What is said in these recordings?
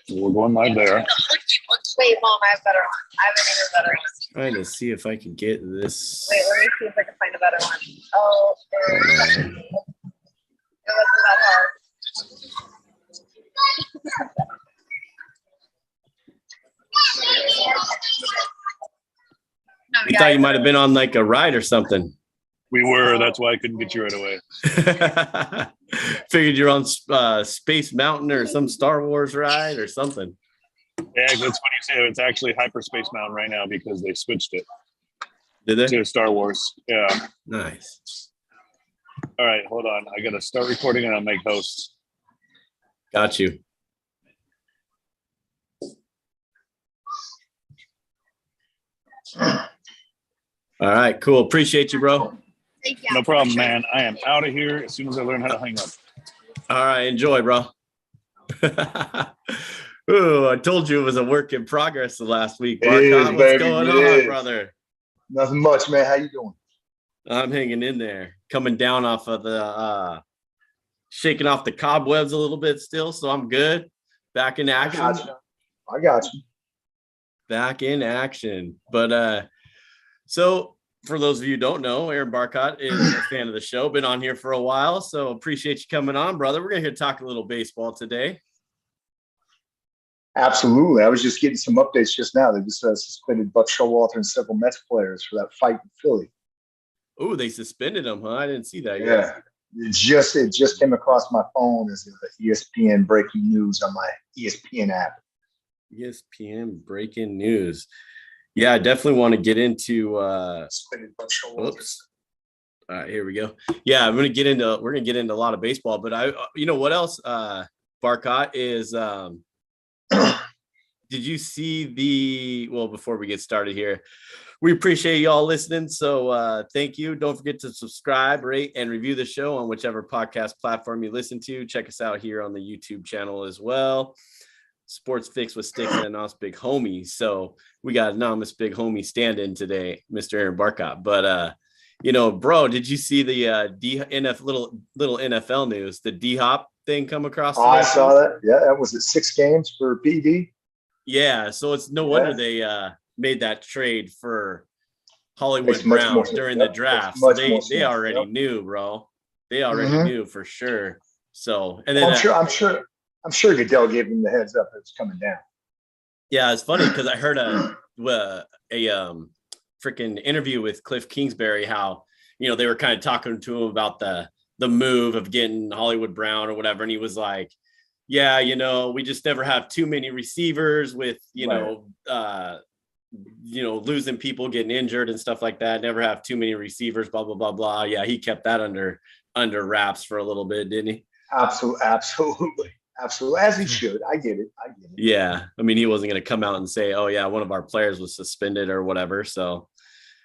So we're going live there. Wait, Mom, I have better one. I have an even better one. Trying to see if I can get this. Wait, let me see if I can find a better one. Oh, it wasn't that hard. We thought you might have been on like a ride or something. We were. That's why I couldn't get you right away. Figured you're on Space Mountain or some Star Wars ride or something. Yeah, that's funny you say it. It's actually Hyperspace Mountain right now because they switched it. Did they? To Star Wars. Yeah. Nice. All right, hold on. I got to start recording and I'll make host. Got you. All right, cool. Appreciate you, bro. No problem, man. I am out of here as soon as I learn how to hang up. All right, enjoy, bro. Ooh, I told you it was a work in progress the last week. Barcot, what's going on, brother? Nothing much, man. How you doing? I'm hanging in there, coming down off of the shaking off the cobwebs a little bit still, so I'm good. Back in action. I got you. Back in action. But so for those of you who don't know, Aaron Barcot is a fan of the show, been on here for a while, so appreciate you coming on, brother. We're gonna talk a little baseball today. Absolutely. I was just getting some updates just now. They just suspended Buck Showalter and several Mets players for that fight in Philly. Oh, they suspended him, huh? I didn't see that yet. Yeah. It just came across my phone as ESPN breaking news on my ESPN app. ESPN breaking news. Yeah, I definitely want to get into suspended Buck Showalter. Oops. All right, here we go. Yeah, we're gonna get into a lot of baseball, but you know what else, Barcot, is did you see before we get started here, we appreciate you all listening. So thank you. Don't forget to subscribe, rate, and review the show on whichever podcast platform you listen to. Check us out here on the YouTube channel as well. Sports Fix with Stix and Anonymous Big Homie. So we got Anonymous Big Homie stand-in today, Mr. Aaron Barcot. But bro, did you see the little NFL news, the D-Hop thing come across? I saw that. Yeah, that was 6 games for PD. Yeah, so it's no wonder they made that trade for Hollywood Brown during the draft. So they already knew, bro. They already knew for sure. So and then I'm sure Goodell gave him the heads up that it's coming down. Yeah, it's funny because I heard a freaking interview with Cliff Kingsbury, how they were kind of talking to him about the move of getting Hollywood Brown or whatever, and he was like, yeah, we just never have too many receivers with losing people, getting injured and stuff like that. Never have too many receivers, blah blah blah blah. Yeah, he kept that under wraps for a little bit, didn't he? Absolutely, as he should. I get it. Yeah, I mean, he wasn't going to come out and say, oh yeah, one of our players was suspended or whatever. So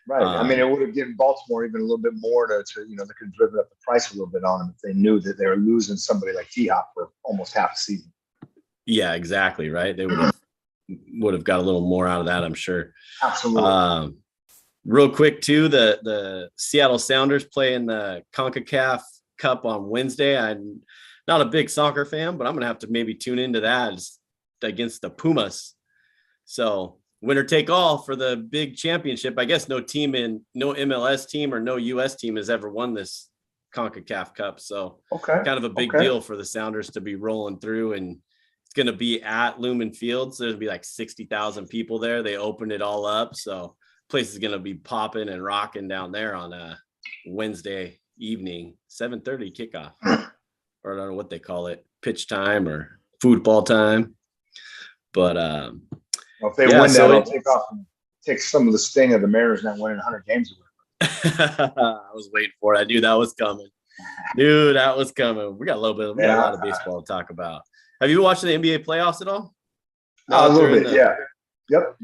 right. I mean, it would have given Baltimore even a little bit more to they could have driven up the price a little bit on them if they knew that they were losing somebody like T-Hop for almost half a season. Yeah, exactly. Right. They would have got a little more out of that, I'm sure. Absolutely. Real quick too, the Seattle Sounders play in the CONCACAF Cup on Wednesday. I'm not a big soccer fan, but I'm going to have to maybe tune into that. It's against the Pumas. So winner take all for the big championship. I guess no MLS team or no US team has ever won this CONCACAF Cup. So kind of a big deal for the Sounders to be rolling through, and it's going to be at Lumen Field. So there'll be like 60,000 people there. They opened it all up. So place is going to be popping and rocking down there on a Wednesday evening, 7:30 kickoff, or I don't know what they call it, pitch time or football time. But, if they win that, I'll take some of the sting of the Mariners not winning 100 games away. I was waiting for it. I knew that was coming. We got a lot of baseball to talk about. Have you watched the NBA playoffs at all? A little bit, yeah. Yep.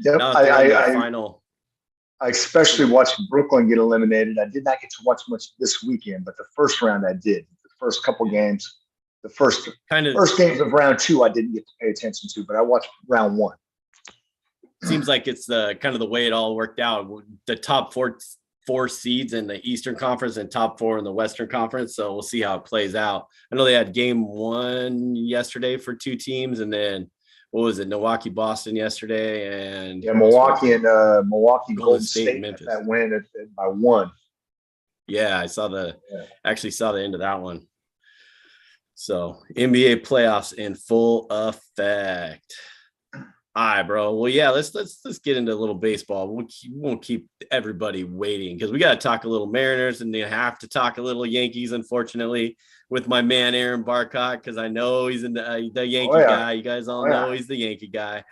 I especially watched Brooklyn get eliminated. I did not get to watch much this weekend, but the first round I did. The first couple games, the first games of round 2, I didn't get to pay attention to, but I watched round 1. Seems like it's the kind of the way it all worked out. The top four seeds in the Eastern Conference and top 4 in the Western Conference. So we'll see how it plays out. I know they had game 1 yesterday for 2 teams, and then what was it, Milwaukee, Boston yesterday, and Milwaukee and Milwaukee Golden Golden State, State Memphis. That win by 1. Yeah, I saw actually saw the end of that one. So NBA playoffs in full effect. All right, bro. Well, yeah, let's get into a little baseball. We won't keep everybody waiting because we got to talk a little Mariners and you have to talk a little Yankees, unfortunately, with my man Aaron Barcot, because I know he's the Yankee guy. You guys all know he's the Yankee guy.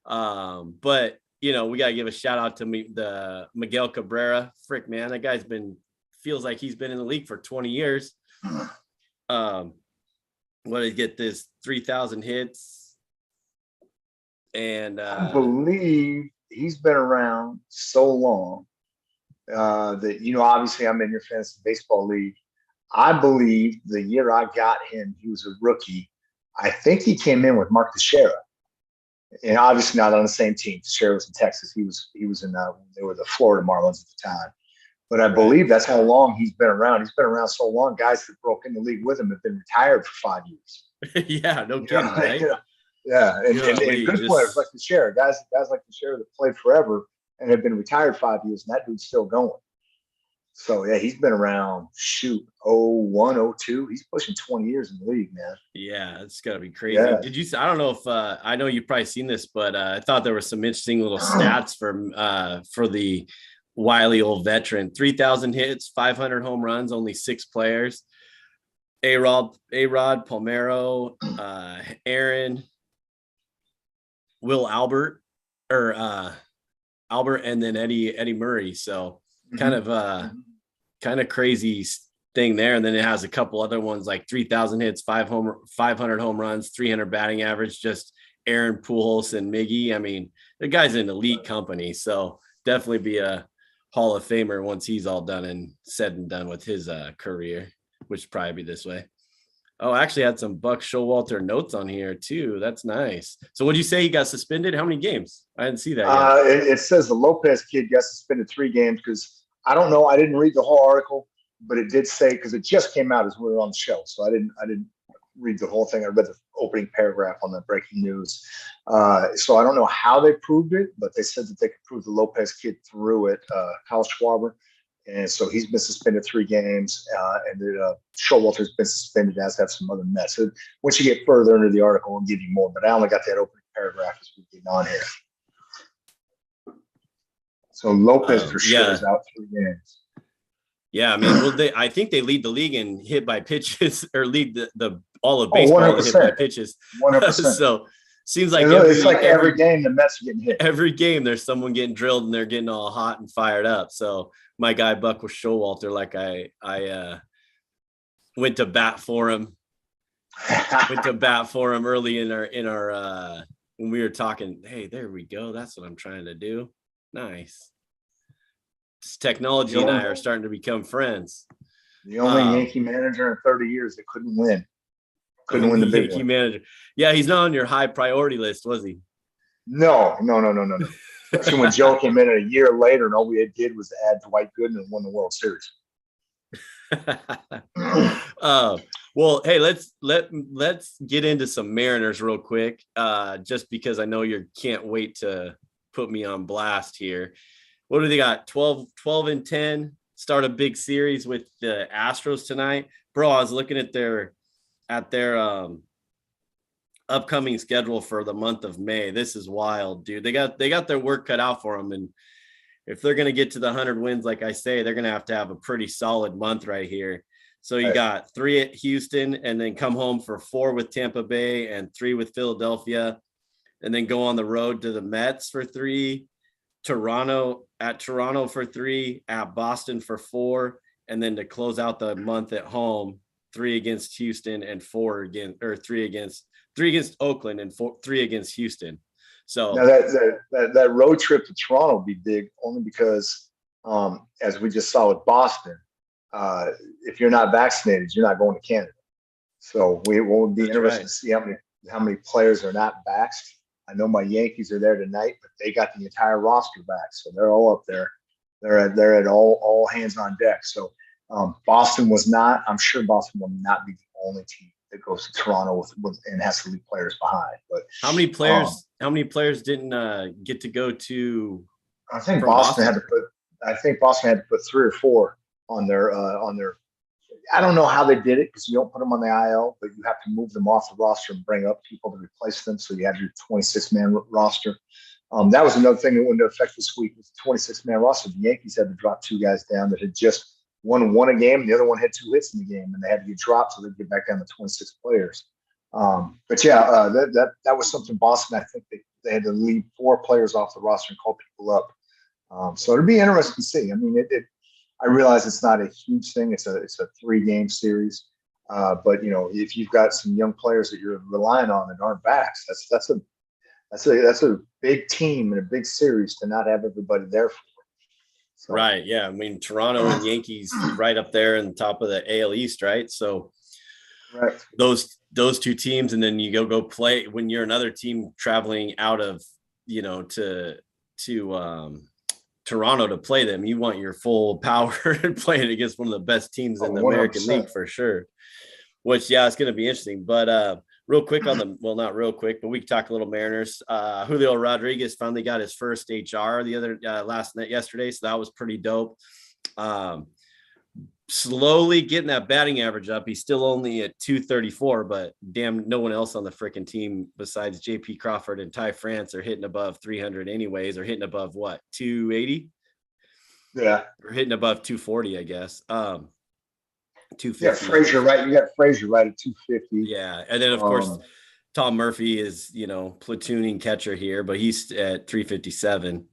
But we got to give a shout out to the Miguel Cabrera. Frick, man, that guy's feels like he's been in the league for 20 years. What did he get this 3,000 hits? And I believe he's been around so long that, obviously I'm in your fantasy baseball league. I believe the year I got him, he was a rookie. I think he came in with Mark Teixeira, and obviously not on the same team. Teixeira was in Texas. He was in they were the Florida Marlins at the time. But I believe that's how long he's been around. He's been around so long. Guys that broke in the league with him have been retired for 5 years. Yeah, no kidding, right? Yeah, and good players like Teixeira, guys like Teixeira that played forever and have been retired 5 years, and that dude's still going. So yeah, he's been around 01, 02. He's pushing 20 years in the league, man. Yeah, it's gotta be crazy. Yeah. Did you? I don't know if I know you've probably seen this, but I thought there were some interesting little stats for the wily old veteran. 3,000 hits, 500 home runs, only 6 players. A-Rod, Palmeiro, Aaron, Will Albert, Albert, and then Eddie Murray. So kind of crazy thing there. And then it has a couple other ones like 3,000 hits, 500 home runs, 300 batting average, just Aaron, Pujols, and Miggy. I mean, the guy's an elite company. So definitely be a Hall of Famer once he's all done and said and done with his career, which would probably be this way. Oh, I actually had some Buck Showalter notes on here too. That's nice. So what did you say? He got suspended? How many games? I didn't see that yet. It says the Lopez kid got suspended 3 games because I don't know. I didn't read the whole article, but it did say, because it just came out as we were on the show. So I didn't read the whole thing. I read the opening paragraph on the breaking news. So I don't know how they proved it, but they said that they could prove the Lopez kid threw it, Kyle Schwarber. And so he's been suspended 3 games, and Showalter's been suspended, as have some other Mets. So once you get further into the article, we'll give you more. But I only got that opening paragraph as we're getting on here. So Lopez for sure is out 3 games. Yeah, I mean, I think they lead the league in hit by pitches, or lead the all of baseball in hit by pitches. 100%. So seems like it's like every game the Mets are getting hit. Every game there's someone getting drilled and they're getting all hot and fired up. So my guy Buck was Showalter, like I went to bat for him. Early in our when we were talking. Hey, there we go. That's what I'm trying to do. Nice. Technology and I are starting to become friends. The only Yankee manager in 30 years that couldn't win the big Yankee manager. Yeah, he's not on your high priority list, was he? No. Especially when Joe came in a year later and all we did was add Dwight Gooden and won the World Series. Well, hey, let's get into some Mariners real quick, just because I know you can't wait to put me on blast here. What do they got? 12-10, start a big series with the Astros tonight. Bro, I was looking at their upcoming schedule for the month of May. This is wild, dude. They got their work cut out for them, and if they're going to get to the 100 wins, like I say, they're going to have a pretty solid month right here. So you got 3 at Houston, and then come home for 4 with Tampa Bay and 3 with Philadelphia, and then go on the road to the Mets for 3, Toronto for 3, at Boston for 4, and then to close out the month at home, 3 against Houston and 4 again, or 3 against Oakland and 3 against Houston. So now that road trip to Toronto will be big, only because as we just saw with Boston, if you're not vaccinated, you're not going to Canada. So we will be interested to see how many players are not vaxxed. I know my Yankees are there tonight, but they got the entire roster back, so they're all up there. They're at all hands on deck. So Boston was not. I'm sure Boston will not be the only team that goes to Toronto and has to leave players behind. But how many players didn't get to go to? I think Boston had to put 3 or 4 on their. I don't know how they did it because you don't put them on the IL, but you have to move them off the roster and bring up people to replace them. So you have your 26-man roster. That was another thing that went into effect this week with the 26-man roster. The Yankees had to drop 2 guys down that had just won a game, and the other one had 2 hits in the game, and they had to get dropped so they'd get back down to 26 players. But yeah, that was something Boston. I think they had to leave 4 players off the roster and call people up. So it'll be interesting to see. I mean, I realize it's not a huge thing. It's a 3-game series, but if you've got some young players that you're relying on that aren't backs, that's a big team and a big series to not have everybody there for. So. Right. Yeah. I mean, Toronto and Yankees right up there in the top of the AL East, right? So right. Those 2 teams, and then you go play when you're another team traveling out of, to Toronto to play them. You want your full power and playing against one of the best teams in the 100%. American League for sure. Which, yeah, it's going to be interesting. But real quick not real quick, but we can talk a little Mariners. Julio Rodriguez finally got his first HR yesterday, so that was pretty dope. Slowly getting that batting average up. He's still only at 234, but damn, no one else on the freaking team besides JP Crawford and Ty France are hitting above 300 anyways, or hitting above what, 280? Yeah. Or hitting above 240, I guess. 250. Yeah, Frazier, right? You got Frazier right at 250. Yeah, and then of course Tom Murphy is platooning catcher here, but he's at 357.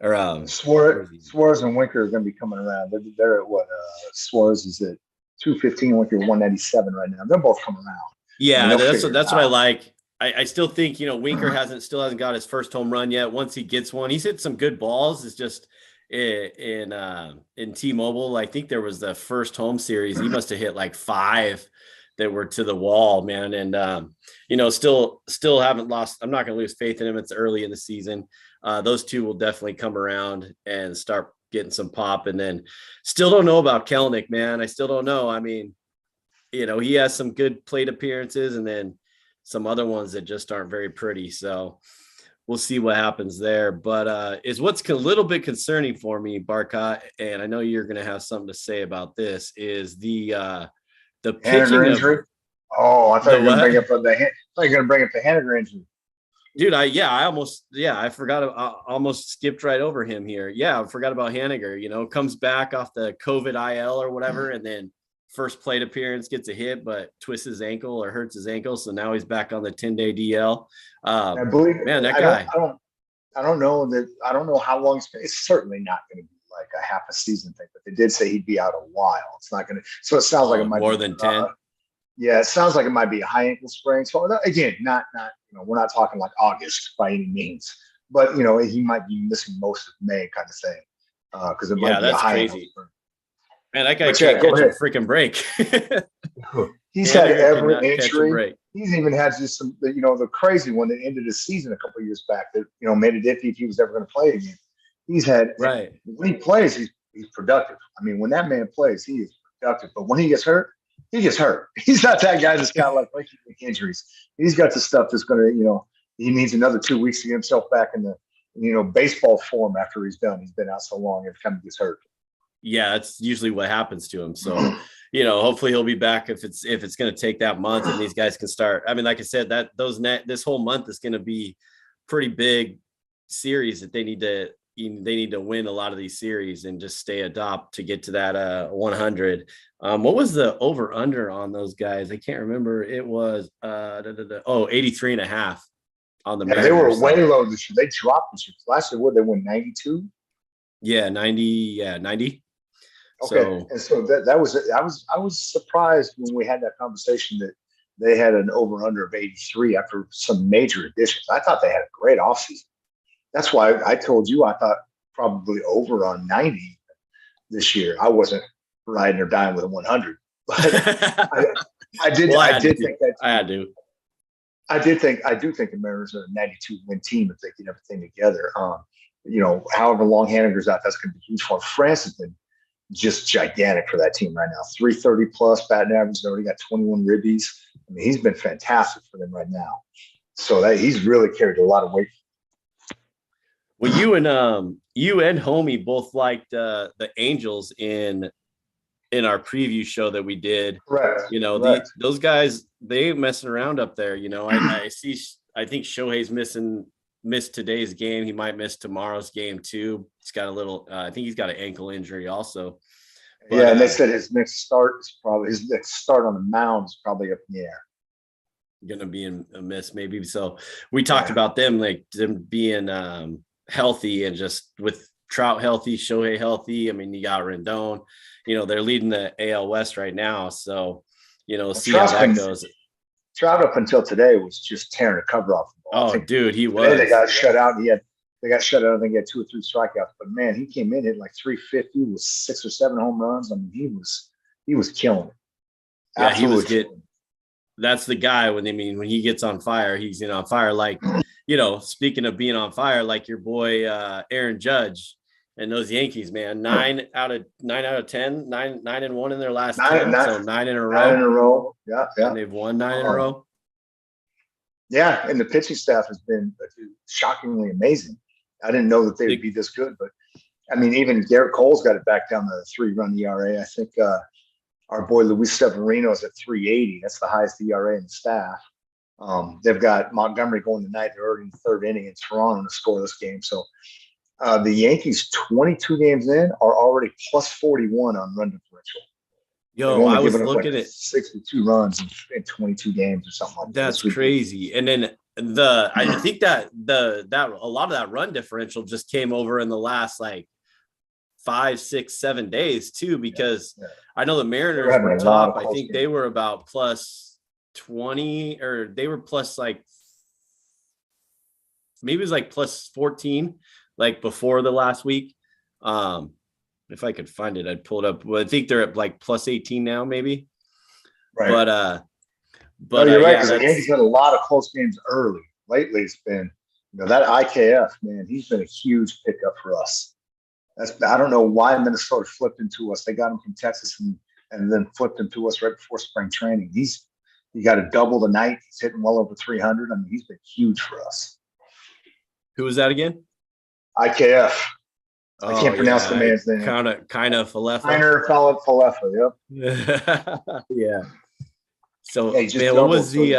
Or Suarez and Winker are going to be coming around. They're at what? Suarez is at 215. Winker 197 right now. They're both coming around. Yeah, that's what I like. I still think Winker hasn't got his first home run yet. Once he gets one, he's hit some good balls. It's just in T-Mobile, I think there was the first home series. He must have hit like 5 that were to the wall, man. And still haven't lost. I'm not going to lose faith in him. It's early in the season. Those 2 will definitely come around and start getting some pop. And then still don't know about Kelenic, man. I still don't know. I mean, he has some good plate appearances and then some other ones that just aren't very pretty. So we'll see what happens there. But is what's a little bit concerning for me, Barcot, and I know you're going to have something to say about this, is the pitching injury. I thought you were going to bring up the Haniger injury. Dude, I forgot. I almost skipped right over him here. Yeah, I forgot about Haniger. Comes back off the COVID IL or whatever, and then first plate appearance gets a hit, but twists his ankle or hurts his ankle, so now he's back on the 10-day DL. I believe, man, that guy. I don't know how long it's certainly not going to be like a half a season thing, but they did say he'd be out a while. It's not going to. So it sounds like it might more be than 10. Yeah, it sounds like it might be a high ankle sprain. So again, not we're not talking like August by any means, but he might be missing most of May kind of thing because it might be a high ankle sprain. Man, that guy can't catch a freaking break. He's had every injury. He's even had just some, the crazy one that ended his season a couple of years back that made it iffy if he was ever going to play again. He's had when he plays, he's productive. I mean, when that man plays, he is productive. But when he gets hurt, he gets hurt. He's not that guy that's got like injuries. He's got the stuff that's going to, he needs another 2 weeks to get himself back in the, baseball form after he's done. He's been out so long every time he gets hurt. Yeah, that's usually what happens to him. So, hopefully he'll be back if it's going to take that month and these guys can start. I mean, like I said, this whole month is going to be pretty big series that they need to win a lot of these series and just stay atop to get to that 100. What was the over under on those guys? I can't remember. It was 83.5 on the Mariners. They were way low this year. They dropped this year. Last year, they won 92? Yeah, 90. Yeah, 90. Okay, and so that was it. I was surprised when we had that conversation that they had an over under of 83 after some major additions. I thought they had a great offseason. That's why I told you I thought probably over on 90 this year. I wasn't riding or dying with a 100, but I did think the Mariners are a 92 win team if they get everything together. However long Haniger's out, that's going to be huge for him. France has been just gigantic for that team right now. 330 plus batting average. They already got 21 ribbies. I mean, he's been fantastic for them right now. So that he's really carried a lot of weight. Well, you and Homie both liked the Angels in our preview show that we did. Correct. You know, Correct. those guys, they ain't messing around up there. You know, I think Shohei's missed today's game. He might miss tomorrow's game too. He's got a little, I think he's got an ankle injury also. But, yeah, and they said his next start on the mound is probably up in the air. Gonna be a miss maybe. So we talked about them, like them being healthy, and just with Trout healthy, Shohei healthy. I mean, you got Rendon. You know, they're leading the AL West right now. So, you know, see how that goes. Trout up until today was just tearing the cover off the ball. Oh, dude, he was. They got shut out. They got shut out. I think he had 2 or 3 strikeouts. But man, he came in, hit like 350 with 6 or 7 home runs. I mean, he was killing it. Yeah, absolutely. He was getting. That's the guy when he gets on fire, he's on fire. Like, you know, speaking of being on fire, like your boy Aaron Judge and those Yankees, man, 9 out of 10, 9-1 in their last 10, so 9 in a row. 9 in a row. Yeah. And they've won 9 in a row. Yeah, and the pitching staff has been shockingly amazing. I didn't know that they would be this good, but I mean, even Garrett Cole's got it back down to a 3-run ERA. I think our boy Luis Severino is at 3.80. That's the highest ERA in the staff. They've got Montgomery going tonight. They're already in the 3rd inning in Toronto to score this game. So the Yankees, 22 games in, are already plus 41 on run differential. Yo, I was looking at 62 runs in 22 games or something like that. That's crazy. And then I think that a lot of that run differential just came over in the last like 5, 6, 7 days too, because I know the Mariners were top. I think they were about plus 20, or they were plus like, maybe it was like plus 14, like before the last week. If I could find it, I'd pull it up. Well, I think they're at like plus 18 now, maybe. Right. But you're right, because the Yankees had a lot of close games early. Lately, it's been, that IKF, man, he's been a huge pickup for us. I don't know why Minnesota flipped him to us. They got him from Texas and then flipped him to us right before spring training. He got a double tonight. He's hitting well over 300. I mean, he's been huge for us. Who was that again? IKF. I can't pronounce the man's name. Kind of Falefa. Falefa, yep. Yeah. So, yeah, man, what was the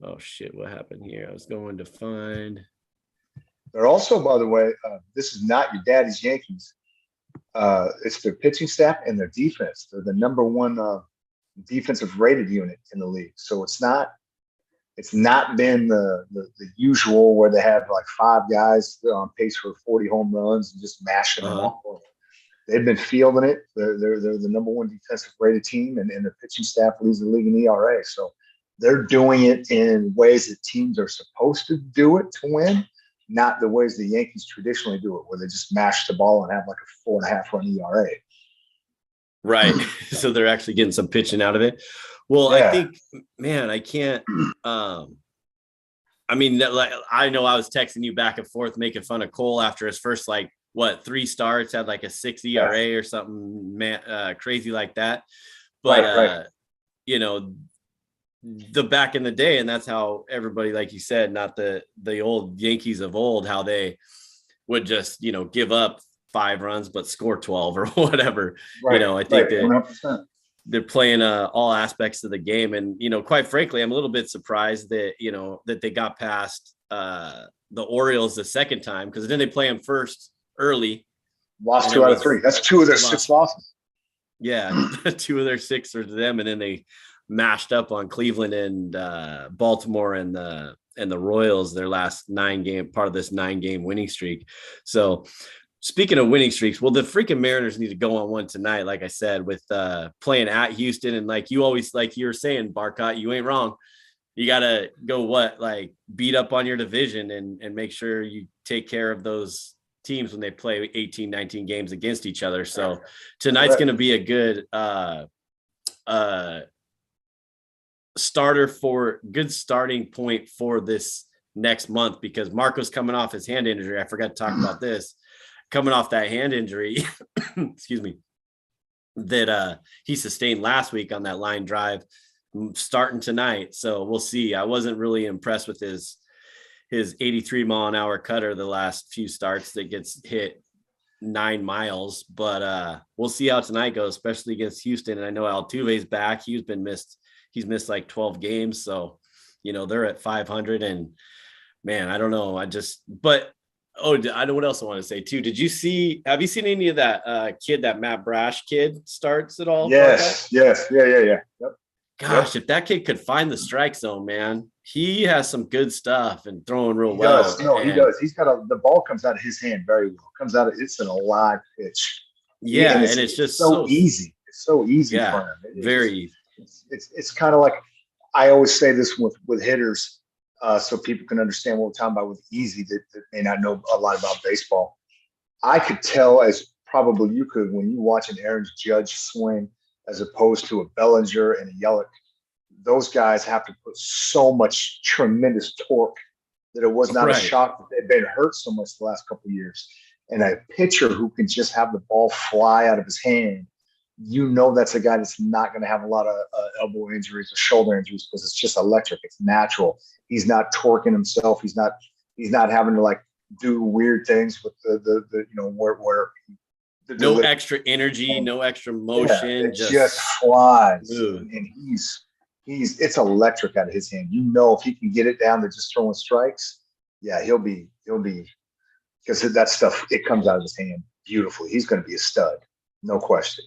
oh shit, what happened here? I was going to find. They're also, by the way, this is not your daddy's Yankees. It's their pitching staff and their defense. They're the number 1 defensive rated unit in the league. So it's not been the usual where they have like 5 guys on pace for 40 home runs and just mashing them off. They've been fielding it. They're the number 1 defensive rated team, and their pitching staff leads the league in ERA. So they're doing it in ways that teams are supposed to do it to win, not the ways the Yankees traditionally do it, where they just mash the ball and have like a 4.5 run ERA. Right. So they're actually getting some pitching out of it. Well, yeah. I think, man, I can't. I mean, like, I know I was texting you back and forth, making fun of Cole after his first 3 starts, had like a 6 ERA or something crazy like that. But right. You know, the back in the day, and that's how everybody, like you said, not the old Yankees of old, how they would just, give up 5 runs but score 12 or whatever. Right. I think that they're playing all aspects of the game, and quite frankly, I'm a little bit surprised that that they got past the Orioles the second time, because then they play them first early. Lost 2 out of 3. That's 2 of their 6 losses. Yeah, 2 of their 6 are to them, and then they mashed up on Cleveland and Baltimore and the Royals their last 9-game part of this 9-game winning streak. So speaking of winning streaks, well, the freaking Mariners need to go on one tonight, like I said, with playing at Houston. And like you always, like you were saying, Barcot, you ain't wrong. You got to go beat up on your division and make sure you take care of those teams when they play 18, 19 games against each other. So tonight's going to be a good starting point for this next month, because Marco's coming off his hand injury. I forgot to talk about this. Coming off that hand injury, excuse me, that he sustained last week on that line drive starting tonight. So we'll see. I wasn't really impressed with his 83-mile-an-hour cutter the last few starts that gets hit 9 miles, but we'll see how tonight goes, especially against Houston. And I know Altuve's back. He's missed like 12 games. So, they're at 500, and man, I don't know. I know what else I want to say too. Have you seen any of that kid, that Matt Brash kid starts at all? Yes. Yeah. Yep. Gosh, if that kid could find the strike zone, man, he has some good stuff and throwing real well. He does. He's got the ball comes out of his hand very well. It's an alive pitch. Yeah. And it's just so easy. It's so easy for him. Very easy. It's kind of like, I always say this with hitters, so people can understand what we're talking about with easy that may not know a lot about baseball. I could tell, as probably you could, when you watch an Aaron Judge swing as opposed to a Bellinger and a Yelich. Those guys have to put so much tremendous torque that it was not a shock that they've been hurt so much the last couple of years. And a pitcher who can just have the ball fly out of his hand, that's a guy that's not going to have a lot of elbow injuries or shoulder injuries, because it's just electric. It's natural. He's not torquing himself. He's not having to like do weird things with no extra energy, no extra motion. It just flies. And it's electric out of his hand. If he can get it down to just throwing strikes, he'll be because that stuff, it comes out of his hand beautifully. He's going to be a stud, no question.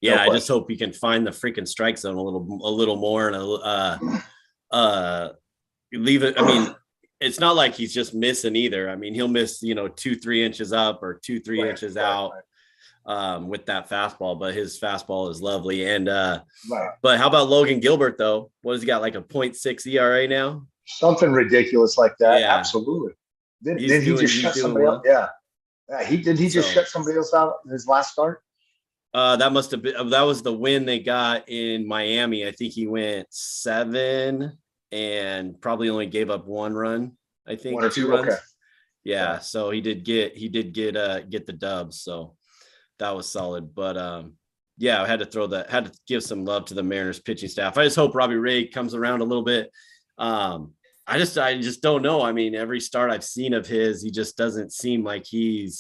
Yeah, I just hope he can find the freaking strike zone a little more and leave it. I mean, it's not like he's just missing either. I mean, he'll miss 2-3 inches up or 2-3 inches out. With that fastball, but his fastball is lovely. And but how about Logan Gilbert though? What has he got, like a 0.6 ERA now? Something ridiculous like that. Yeah. Absolutely. Did he just shut somebody else? Yeah. He just shut somebody else out in his last start? That was the win they got in Miami. I think he went 7 and probably only gave up 1 run. I think 1 or 2 runs. Okay. Yeah. So he did get the dub. So that was solid. But I had to give some love to the Mariners pitching staff. I just hope Robbie Ray comes around a little bit. I just don't know. I mean, every start I've seen of his, he just doesn't seem like he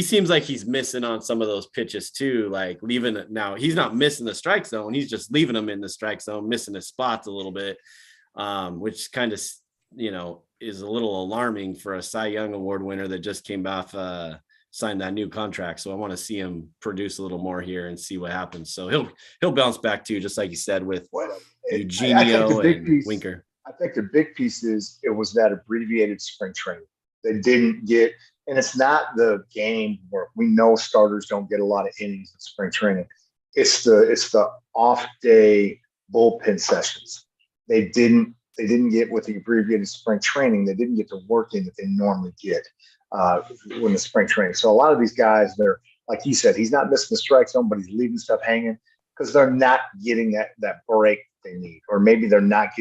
seems like he's missing on some of those pitches too. Like leaving it now, he's not missing the strike zone. He's just leaving them in the strike zone, missing his spots a little bit, which kind of, is a little alarming for a Cy Young Award winner that just came off, signed that new contract. So I want to see him produce a little more here and see what happens. So he'll bounce back too, just like you said, with Eugenio and Winker. I think the big piece is it was that abbreviated spring training. They didn't get, and it's not the game where we know starters don't get a lot of innings in spring training. It's the off day bullpen sessions. They didn't get, with the abbreviated spring training, they didn't get the work in that they normally get when the spring training. So a lot of these guys, they're, like you said, he's not missing the strike zone, but he's leaving stuff hanging because they're not getting that break they need, or maybe they're not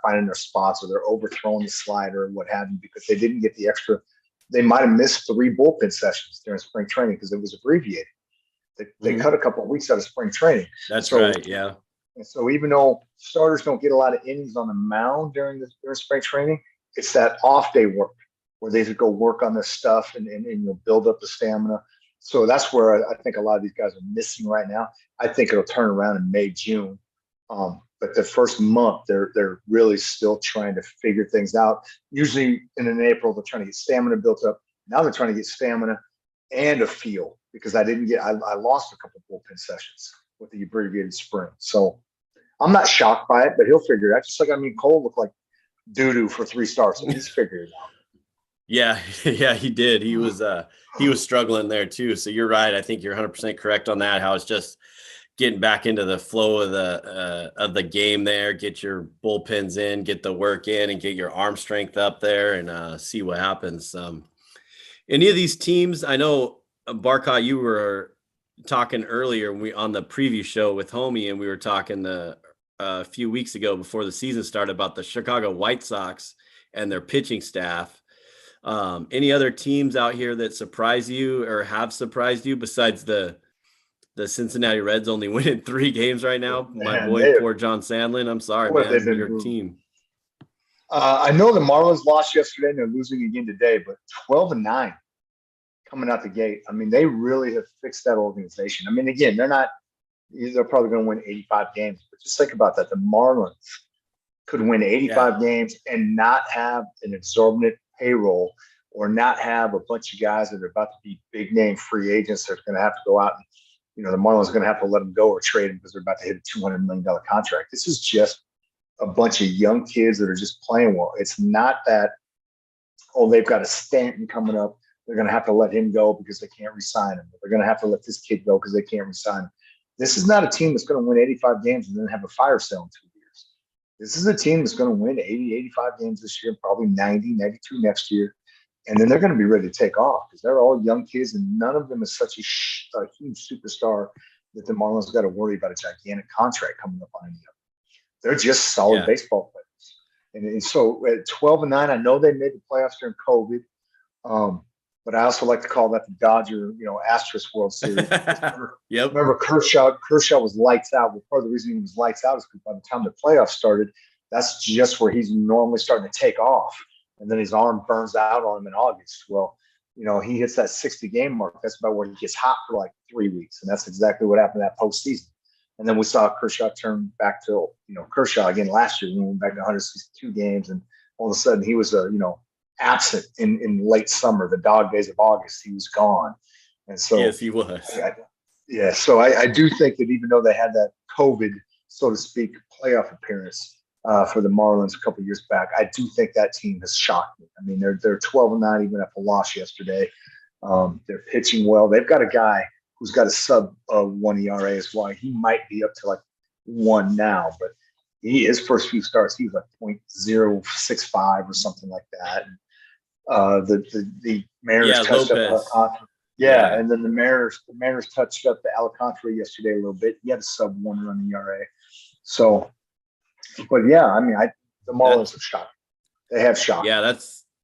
finding their spots, or they're overthrowing the slider or what have you, because they didn't get the extra. They might have missed 3 bullpen sessions during spring training because it was abbreviated. They cut a couple of weeks out of spring training. That's right. Yeah. And so even though starters don't get a lot of innings on the mound during spring training, it's that off day work where they go work on this stuff and build up the stamina. So that's where I think a lot of these guys are missing right now. I think it'll turn around in May, June. But the first month, they're really still trying to figure things out. Usually in April, they're trying to get stamina built up. Now they're trying to get stamina and a feel, because I lost a couple of bullpen sessions with the abbreviated spring. So I'm not shocked by it, but he'll figure it out. Just like, Cole looked like doo-doo for 3 starts, and he's figured it out. Yeah, he did. He was struggling there too. So you're right. I think you're 100% correct on that. How it's just getting back into the flow of the game there. Get your bullpens in, get the work in, and get your arm strength up there, and see what happens. Any of these teams, I know, Barcot, you were talking earlier on the preview show with Homie, and we were talking a few weeks ago before the season started about the Chicago White Sox and their pitching staff. Any other teams out here that surprise you or have surprised you besides the the Cincinnati Reds only winning 3 games right now. My Man, boy, poor John Sandlin. I'm sorry, boy, man. Your team. I know the Marlins lost yesterday and they're losing again today, but 12-9 coming out the gate. I mean, they really have fixed that organization. I mean, again, they're probably going to win 85 games, but just think about that. The Marlins could win 85 games and not have an exorbitant payroll or not have a bunch of guys that are about to be big name free agents that are going to have to go out and, the Marlins are going to have to let them go or trade them because they're about to hit a $200 million contract. This is just a bunch of young kids that are just playing well. It's not that, they've got a Stanton coming up. They're going to have to let him go because they can't re-sign him. They're going to have to let this kid go because they can't re-sign him. This is not a team that's going to win 85 games and then have a fire sale in 2 years. This is a team that's going to win 80, 85 games this year, probably 90, 92 next year. And then they're going to be ready to take off because they're all young kids and none of them is such a huge superstar that the Marlins got to worry about a gigantic contract coming up on any of them. They're just solid baseball players. And so at 12-9, I know they made the playoffs during COVID. But I also like to call that the Dodger, Astros World Series. Remember Kershaw was lights out. Well, part of the reason he was lights out is because by the time the playoffs started, that's just where he's normally starting to take off. And then his arm burns out on him in August. Well, he hits that 60-game mark. That's about where he gets hot for like 3 weeks. And that's exactly what happened that postseason. And then we saw Kershaw turn back to, Kershaw again last year. We went back to 162 games. And all of a sudden he was, absent in late summer, the dog days of August. He was gone. And so, yes, he was. So I do think that even though they had that COVID, so to speak, playoff appearance for the Marlins a couple of years back, I do think that team has shocked me. I mean, they're 12-9 even after a loss yesterday. They're pitching well. They've got a guy who's got a sub 1 ERA as well. He might be up to like 1 now, but his first few starts, he was like .065 or something like that. And, the Mariners touched up Alcantara. And then the Mariners touched up the Alcantara yesterday a little bit. He had a sub 1 run ERA. So, but yeah, I mean, the Marlins have shocked. They have shocked. Yeah,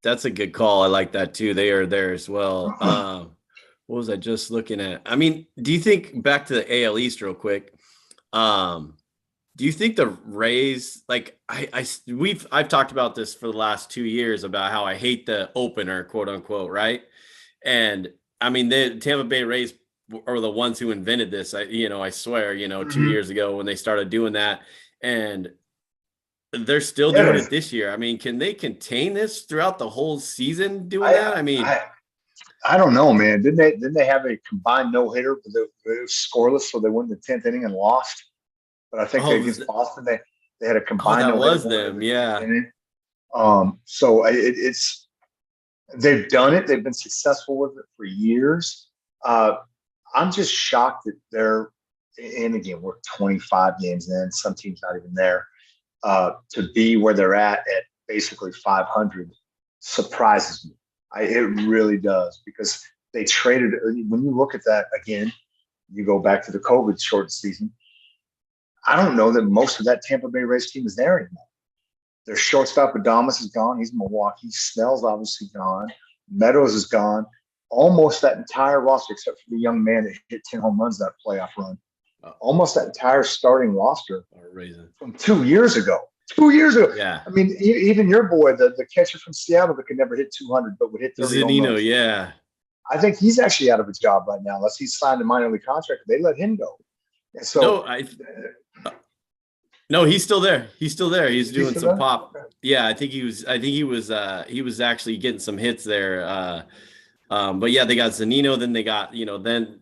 that's a good call. I like that too. They are there as well. What was I just looking at? I mean, do you think, back to the AL East real quick? Do you think the Rays, like I've talked about this for the last 2 years about how I hate the opener, quote unquote, right? And I mean, the Tampa Bay Rays are the ones who invented this. I swear, 2 years ago when they started doing that, and they're still doing it this year. I mean, can they contain this throughout the whole season doing that? I mean, I don't know, man. Didn't they have a combined no-hitter, but it was scoreless, so they won the 10th inning and lost? But I think against Boston, they had a combined. That was them, yeah. So they've done it. They've been successful with it for years. I'm just shocked that and again, we're 25 games in. Some teams not even there. To be where they're at basically 500 surprises me. It really does, because they traded. When you look at that again, you go back to the COVID short season. I don't know that most of that Tampa Bay Rays team is there anymore. Their shortstop, Adames, is gone. He's in Milwaukee. Snell's obviously gone. Meadows is gone. Almost that entire roster, except for the young man that hit 10 home runs that playoff run. Almost that entire starting roster from 2 years ago. 2 years ago. Yeah. I mean, even your boy, the catcher from Seattle that could never hit 200, but would hit 30 home runs. Yeah. I think he's actually out of a job right now, unless he's signed a minor league contract. They let him go. And so no, he's still there. He's doing some pop. Yeah, I think he was actually getting some hits there. But yeah, they got Zunino, then they got, then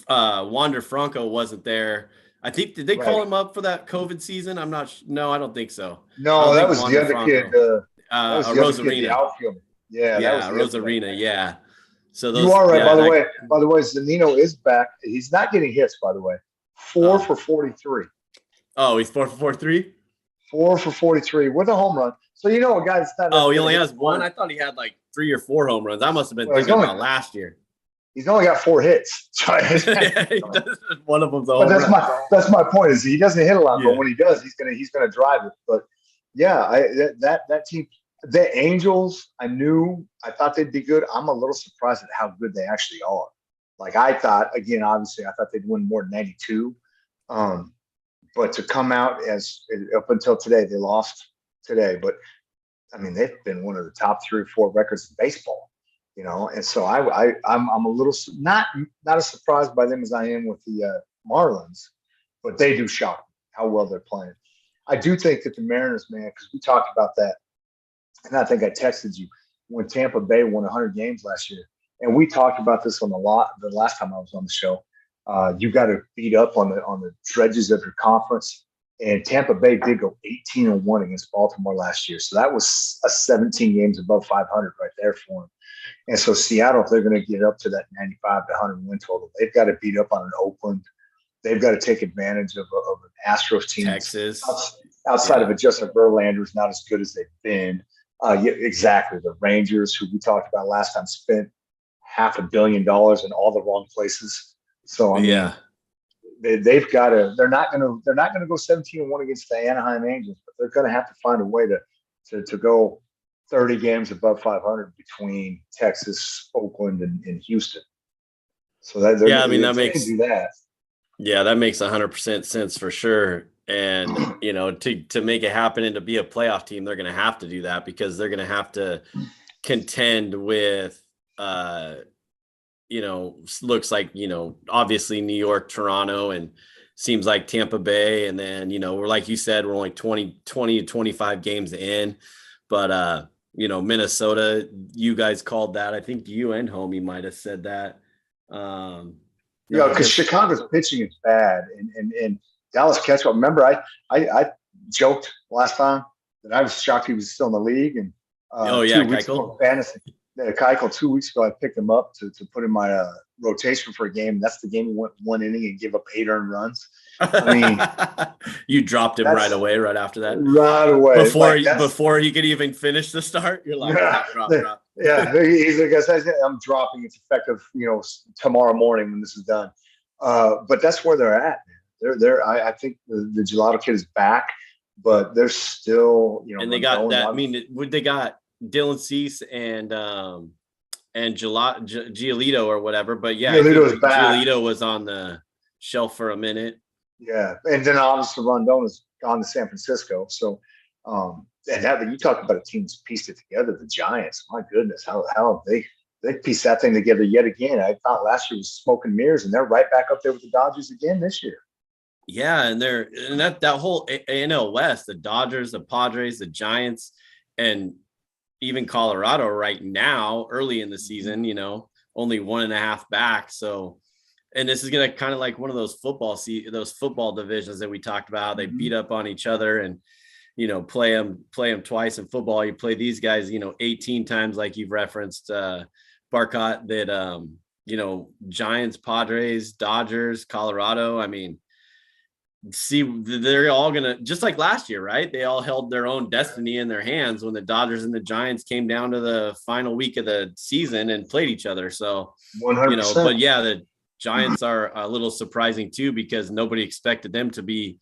Wander Franco wasn't there. I think, did they call him up for that COVID season? I'm not no, I don't think so. No, that was the other kid. Rosarina. Yeah, Rosarina, yeah. So those, you are right. By the way, Zunino is back. He's not getting hits, by the way. 4 for 43. Oh, he's 4 for 43? 4 for 43 with a home run. So a guy that's not. Oh, he only has one? I thought he had like 3 or 4 home runs. I must have been thinking about last year. He's only got 4 hits. One of them's a home run. That's my point. Is he doesn't hit a lot, but when he does, he's gonna drive it. But yeah, that team, the Angels, I thought they'd be good. I'm a little surprised at how good they actually are. Like I thought, again, obviously, I thought they'd win more than 92. But to come out as up until today, they lost today. But I mean, they've been one of the top 3 or 4 records in baseball, And so I'm a little not as surprised by them as I am with the Marlins, but they do shock me how well they're playing. I do think that the Mariners, man, because we talked about that, and I think I texted you when Tampa Bay won 100 games last year, and we talked about this on the last time I was on the show. You got to beat up on the dredges of your conference, and Tampa Bay did go 18-1 against Baltimore last year, so that was a 17 games above 500 right there for them. And so Seattle, if they're going to get up to that 95 to 100 win total, they've got to beat up on an Oakland. They've got to take advantage of an Astros team. Texas. Outside of it, Justin Verlander's not as good as they've been. Yeah, exactly. The Rangers, who we talked about last time, spent $500 million in all the wrong places. So I mean, they've got to. They're not going to go 17-1 against the Anaheim Angels, but they're going to have to find a way to go 30 games above 500 between Texas, Oakland, and Houston. So that makes do that. Yeah, that makes 100% sense for sure. And to make it happen and to be a playoff team, they're going to have to do that because they're going to have to contend with, looks like obviously New York, Toronto, and seems like Tampa Bay, and then we're like you said, we're only 20 to 25 games in, but Minnesota, you guys called that. I think you and Homie might have said that. Because Chicago's pitching is bad, and Dallas Keuchel. Remember, I joked last time that I was shocked he was still in the league, and 2 weeks ago, fantasy. Keuchel 2 weeks ago, I picked him up to put in my rotation for a game. That's the game he went 1 inning and gave up 8 earned runs. I mean, you dropped him right away, right after that. Right away, before he could even finish the start. You're like, drop. Yeah, he's like, I'm dropping. It's effective, tomorrow morning when this is done. But that's where they're at. I think the Gelato kid is back, but they're still, And they got that. I mean, they got Dylan Cease and Giolito or whatever. But yeah, Giolito was on the shelf for a minute. Yeah, and then obviously Rondon has gone to San Francisco. So, and you talk about a team that's pieced it together. The Giants, my goodness, how they pieced that thing together yet again. I thought last year was smoke and mirrors, and they're right back up there with the Dodgers again this year. Yeah, and that whole AL West, the Dodgers, the Padres, the Giants, and even Colorado right now, early in the season, only 1.5 back. So, and this is going to kind of like one of those football divisions that we talked about. They beat up on each other and, play them twice in football. You play these guys, 18 times, like you've referenced, Barcot, that, Giants, Padres, Dodgers, Colorado. I mean, they're all going to, just like last year, right? They all held their own destiny in their hands when the Dodgers and the Giants came down to the final week of the season and played each other. So, 100%. But yeah, the Giants are a little surprising too, because nobody expected them to be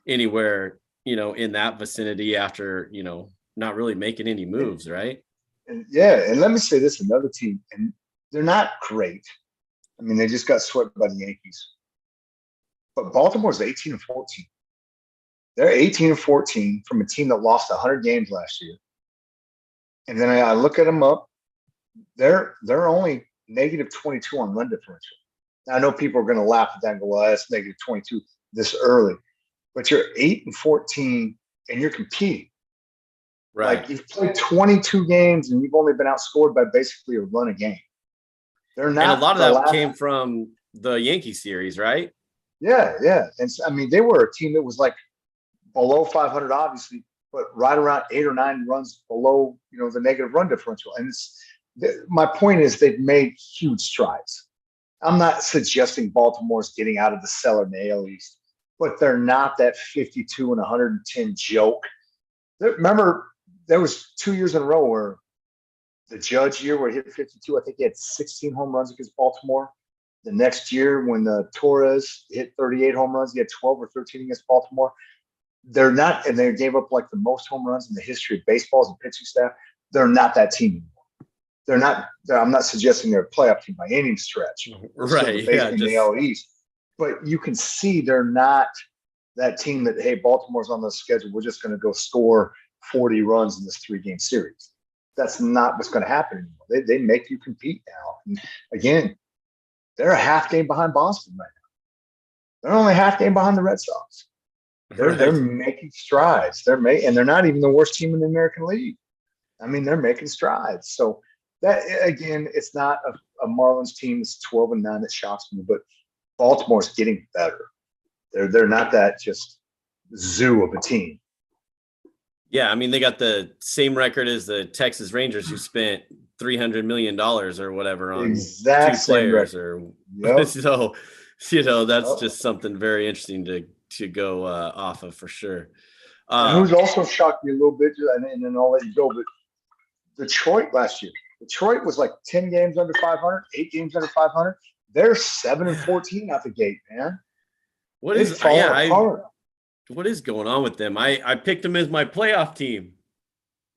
anywhere, in that vicinity after, not really making any moves, right? And let me say this, another team, and they're not great. I mean, they just got swept by the Yankees. But Baltimore's 18-14. They're 18-14 from a team that lost 100 games last year. And then I look at them up. They're only -22 on run differential. Now, I know people are going to laugh at that and go, well, that's -22 this early. But you're 8-14 and you're competing. Right. Like you've played 22 games and you've only been outscored by basically a run a game. They're not. And a lot of that came from the Yankee series, right? Yeah. And I mean, they were a team that was like below 500, obviously, but right around 8 or 9 runs below, the negative run differential. And my point is they've made huge strides. I'm not suggesting Baltimore's getting out of the cellar in the AL East, but they're not that 52 and 110 joke. Remember, there was 2 years in a row where the Judge year where he hit 52, I think he had 16 home runs against Baltimore. The next year when Torres hit 38 home runs, he had 12 or 13 against Baltimore. They're not, and they gave up like the most home runs in the history of baseball as a pitching staff. They're not that team anymore. I'm not suggesting they're a playoff team by any stretch. Right. Yeah. In the AL East. But you can see they're not that team that, hey, Baltimore's on the schedule. We're just going to go score 40 runs in this 3-game series. That's not what's going to happen anymore. They make you compete now. And again, they're a half game behind Boston right now. They're only a half game behind the Red Sox. They're making strides. And they're not even the worst team in the American League. I mean, they're making strides. So that, again, it's not a Marlins team that's 12-9 that shocks me, but Baltimore's getting better. They're not that just zoo of a team. Yeah, I mean, they got the same record as the Texas Rangers, who spent $300 million or whatever on two players. So, that's just something very interesting to go off of for sure. And who's also shocked me a little bit, and then I'll let you go, but Detroit last year. Detroit was like 10 games under 500, 8 games under 500. They're 7-14 out the gate, man. What is going on with them? I picked them as my playoff team.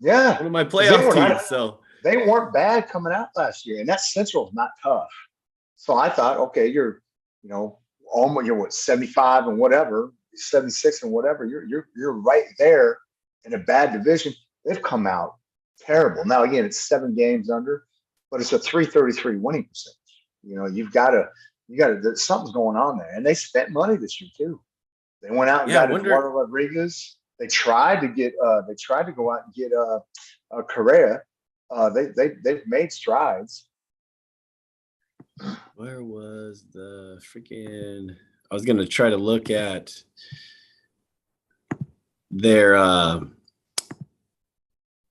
Yeah. One of my playoff teams. So they weren't bad coming out last year, and that Central is not tough. So I thought, okay, you're almost, you're what, 75 and whatever, 76 and whatever. You're right there in a bad division. They've come out terrible. Now again, it's 7 games under, but it's a .333 winning percentage. You've got to. Something's going on there, and they spent money this year too. They went out and got Eduardo Rodriguez. They tried to go out and get Correa. They've made strides. Where was the freaking? I was gonna try to look at their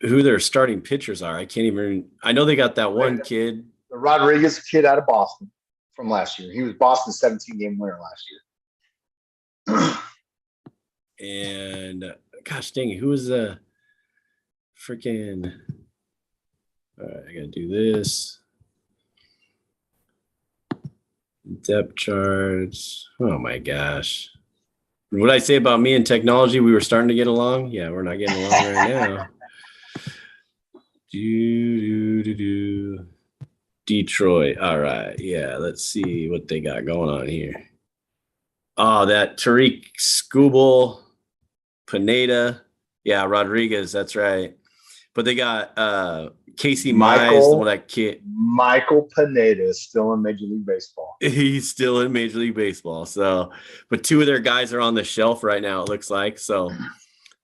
who their starting pitchers are. I can't even. I know they got that one kid, the Rodriguez kid out of Boston from last year. He was Boston's 17-game winner last year. And gosh dang it, who was the freaking? All right, I gotta do this. Depth charts. Oh my gosh. What I say about me and technology, we were starting to get along. Yeah, we're not getting along right now. Detroit. All right. Yeah, let's see what they got going on here. Oh, that Tariq Skubal, Pineda. Yeah, Rodriguez. That's right. But they got Casey Mize, the one that kid. Michael Pineda is still in Major League Baseball. He's still in Major League Baseball. So, but 2 of their guys are on the shelf right now, it looks like. So,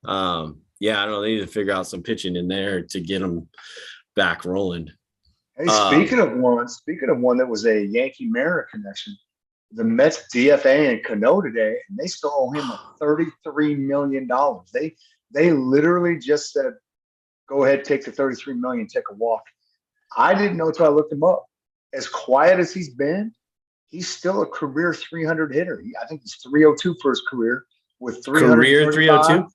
yeah, I don't know. They need to figure out some pitching in there to get them back rolling. Hey, speaking of one that was a Yankee Mariner connection, the Mets DFA in Cano today, and they still owe him $33 million. They literally just said, go ahead, take the $33 million, take a walk. I didn't know until I looked him up. As quiet as he's been, he's still a career 300 hitter. I think he's 302 for his career with 300. Career 302?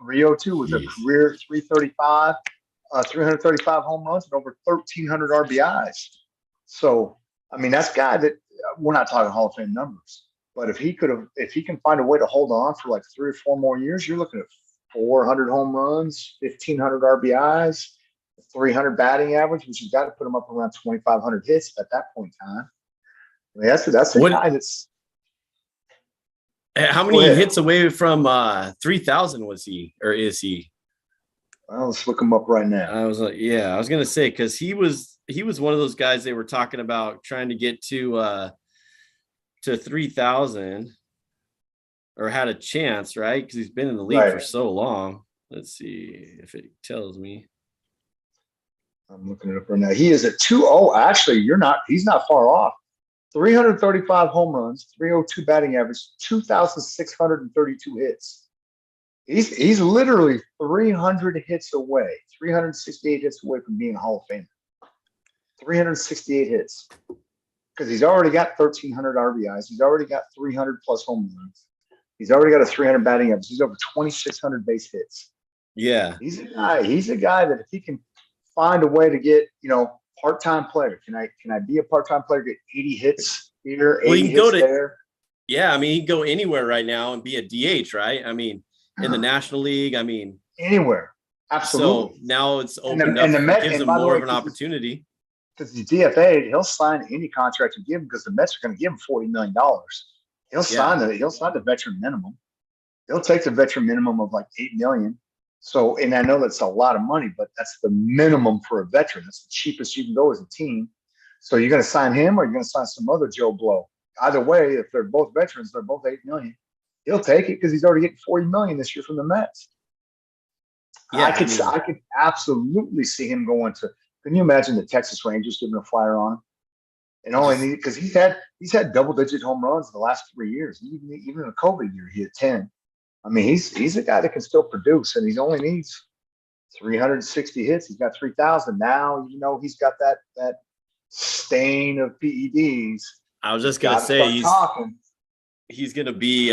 302 was a career 335, 335 home runs and over 1,300 RBIs. So, I mean, that's a guy that we're not talking Hall of Fame numbers, but if he can find a way to hold on for like 3 or 4 more years, you're looking at 400 home runs, 1,500 RBIs, 300 batting average, which you've got to put him up around 2,500 hits at that point in time. I mean, that's a guy that's. How many hits away from 3,000 was he, or is he? Well, let's look him up right now. I was gonna say, because he was one of those guys they were talking about trying to get to 3,000, or had a chance, right? Because he's been in the league for so long. Let's see if it tells me. I'm looking it up right now. He is at 2-0. Actually, he's not far off. 335 home runs, 302 batting average, 2,632 hits. He's literally 300 hits away, 368 hits away from being a Hall of Famer. 368 hits. Because he's already got 1,300 RBIs. He's already got 300 plus home runs. He's already got a 300 batting average. He's over 2,600 base hits. Yeah. He's a guy that if he can find a way to get, part-time player. Can I be a part-time player, get 80 hits here, 80 hits there? Yeah, I mean, he can go anywhere right now and be a DH, right? I mean, in the National League, I mean. Anywhere. Absolutely. So now it's opened up, gives him more of an opportunity. because the DFA, he'll sign any contract you give him because the Mets are going to give him $40 million. He'll sign the veteran minimum. He'll take the veteran minimum of like $8 million. So, and I know that's a lot of money, but that's the minimum for a veteran. That's the cheapest you can go as a team. So you're going to sign him or you're going to sign some other Joe Blow. Either way, if they're both veterans, they're both $8 million. He'll take it because he's already getting $40 million this year from the Mets. Yeah, I could absolutely see him going to. Can you imagine the Texas Rangers giving a flyer on him? And only need because he's had double-digit home runs the last 3 years. Even in the COVID year, he had 10. I mean, he's a guy that can still produce, and he only needs 360 hits. He's got 3,000 now. You know, he's got that stain of PEDs. I was just gonna say he's gonna be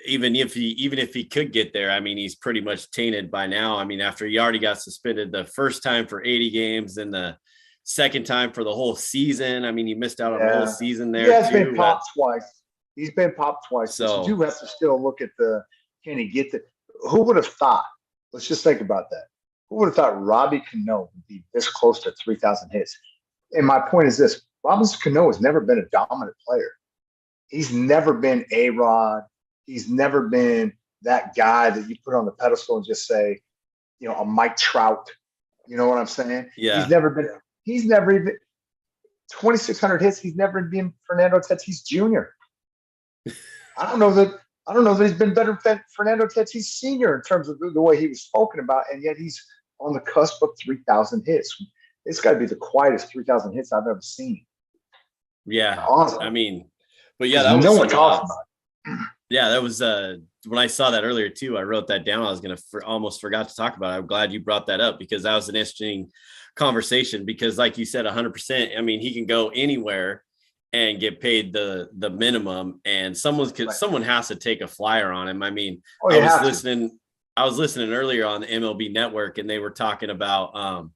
even if he could get there. I mean, he's pretty much tainted by now. I mean, after he already got suspended the first time for 80 games, and the second time for the whole season. I mean, he missed out on the whole season there. He has been popped twice. He's been popped twice. So you do have to still look at can he get who would have thought? Let's just think about that. Who would have thought Robbie Cano would be this close to 3,000 hits? And my point is this: Robinson Cano has never been a dominant player. He's never been A-Rod. He's never been that guy that you put on the pedestal and just say, you know, a Mike Trout. You know what I'm saying? Yeah. He's never even 2,600 hits. He's never been Fernando Tatis Jr. I don't know that he's been better than Fernando Tatis Sr. in terms of the way he was spoken about, and yet he's on the cusp of 3,000 hits. It's got to be the quietest 3,000 hits I've ever seen. Yeah, awesome. I mean, but yeah, that was no one talks about it. Yeah, that was when I saw that earlier too. I wrote that down. I was almost forgot to talk about it. I'm glad you brought that up because that was an interesting conversation. Because, like you said, 100%. I mean, he can go anywhere and get paid the minimum, and someone has to take a flyer on him. I mean, I was listening earlier on the MLB Network, and they were talking about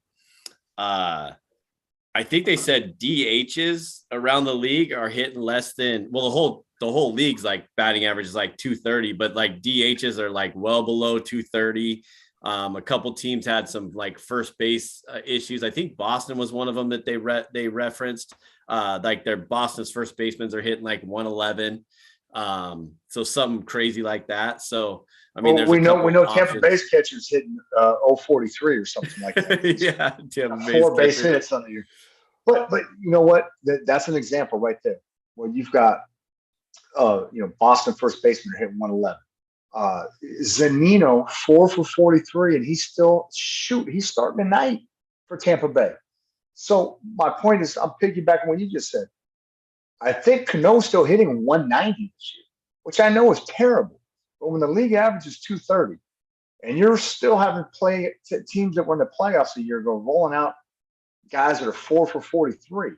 I think they said DHs around the league are hitting less than the whole league's like batting average is like 230, but like DHs are like well below 230. A couple teams had some like first base issues. I think Boston was one of them that they referenced. Like their Boston's first basemen are hitting like 111. So something crazy like that. So I mean, we know Tampa Bay's catcher's hitting 043 or something like that. Yeah, Tampa Bay's 4 base hits on the year. But you know what? That's an example right there where you've got Boston first baseman hitting 111. Zunino 4 for 43, and he's starting tonight for Tampa Bay. So my point is, I'm piggybacking what you just said. I think Cano's still hitting 190 this year, which I know is terrible. But when the league average is 230, and you're still having teams that were in the playoffs a year ago rolling out guys that are 4 for 43.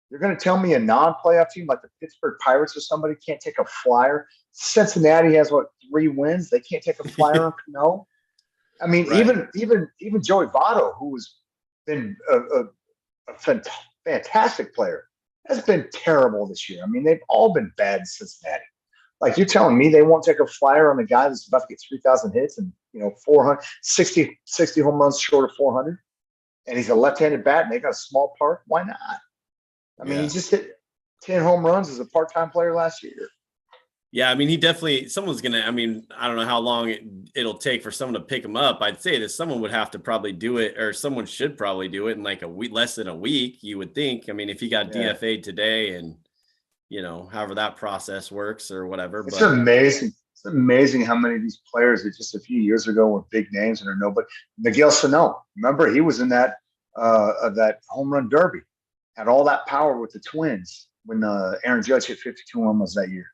You're going to tell me a non-playoff team like the Pittsburgh Pirates or somebody can't take a flyer? Cincinnati has 3 wins. They can't take a flyer on Cano. I mean, right. even Joey Votto, who has been a fantastic player, has been terrible this year. I mean, they've all been bad in Cincinnati. Like, you're telling me they won't take a flyer on a guy that's about to get 3,000 hits and 460 home runs short of 400, and he's a left-handed bat and they got a small park? Why not? I mean, he just hit 10 home runs as a part-time player last year. Yeah, I mean, I don't know how long it'll take for someone to pick him up. I'd say that someone would have to probably do it, or someone should probably do it in like a week, less than a week, you would think. I mean, if he got DFA'd today and, however that process works or whatever. It's amazing. It's amazing how many of these players that just a few years ago were big names and are nobody. Miguel Sano, remember, he was in that home run derby, had all that power with the Twins when Aaron Judge hit 52 home runs that year.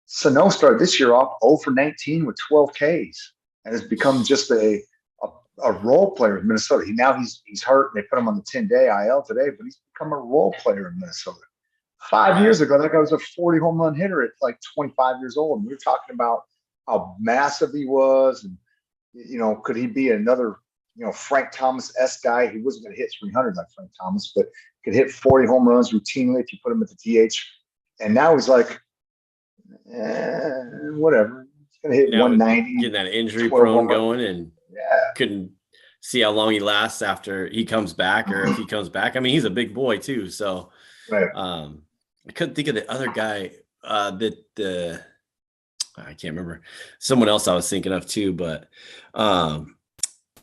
Sano started this year off 0 for 19 with 12 Ks and has become just a role player in Minnesota. He's hurt and they put him on the 10-day IL today, but he's become a role player in Minnesota. 5 years ago, that guy was a 40 home run hitter at like 25 years old. And we were talking about how massive he was and, could he be another, Frank Thomas-esque guy? He wasn't going to hit 300 like Frank Thomas, but could hit 40 home runs routinely if you put him at the DH. And now he's like, whatever. He's going to hit 190. Getting that injury prone going and couldn't see how long he lasts after he comes back, or if he comes back. I mean, he's a big boy too. So Right. I couldn't think of the other guy I can't remember. Someone else I was thinking of too, but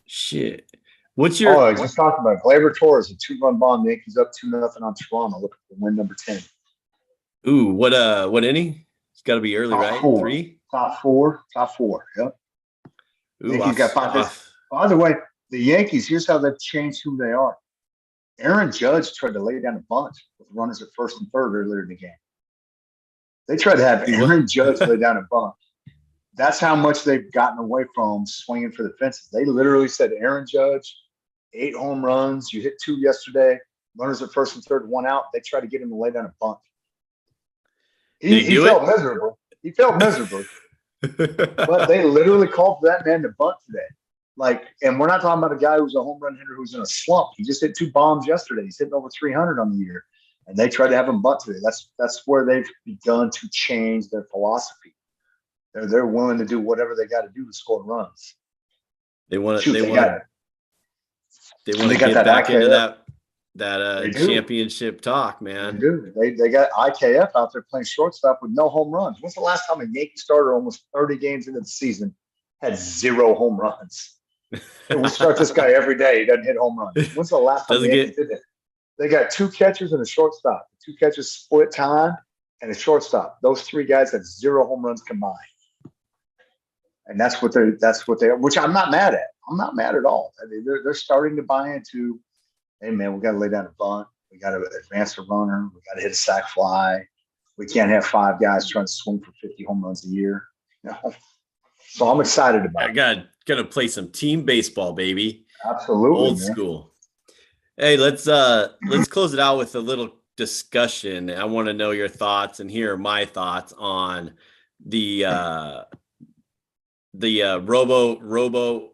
shit. What's your? Oh, I just talked about Gleyber Torres, a 2-run bomb. Yankees up 2-0 on Toronto. Look for win number 10. Ooh, what inning? It's got to be early, right? Four. 3. Top four. Yep. Ooh, Yankees got 5. By the way, the Yankees. Here's how they've changed who they are. Aaron Judge tried to lay down a bunt with runners at first and third earlier in the game. They tried to have Aaron Judge lay down a bunt. That's how much they've gotten away from swinging for the fences. They literally said, Aaron Judge, 8 home runs. You hit 2 yesterday. Runners at first and third, 1 out. They tried to get him to lay down a bunt. He felt miserable. He felt miserable. But they literally called for that man to bunt today. And we're not talking about a guy who's a home run hitter who's in a slump. He just hit 2 bombs yesterday. He's hitting over 300 on the year. And they tried to have him bunt today. That's where they've begun to change their philosophy. They're willing to do whatever they got to do to score runs. They want to get back into that championship talk, man. They do. They got IKF out there playing shortstop with no home runs. When's the last time a Yankee starter almost 30 games into the season had 0 home runs? And we start this guy every day. He doesn't hit home runs. When's the last time the Yankees did that? They got 2 catchers and a shortstop. 2 catchers split time and a shortstop. Those 3 guys had 0 home runs combined. And that's what they are, which I'm not mad at. I'm not mad at all. I mean, they're starting to buy into, hey man, we got to lay down a bunt. We got to advance a runner. We got to hit a sac fly. We can't have 5 guys trying to swing for 50 home runs a year. So I'm excited about it. I got to play some team baseball, baby. Absolutely. Old school. Hey, let's close it out with a little discussion. I want to know your thoughts and hear my thoughts on the robo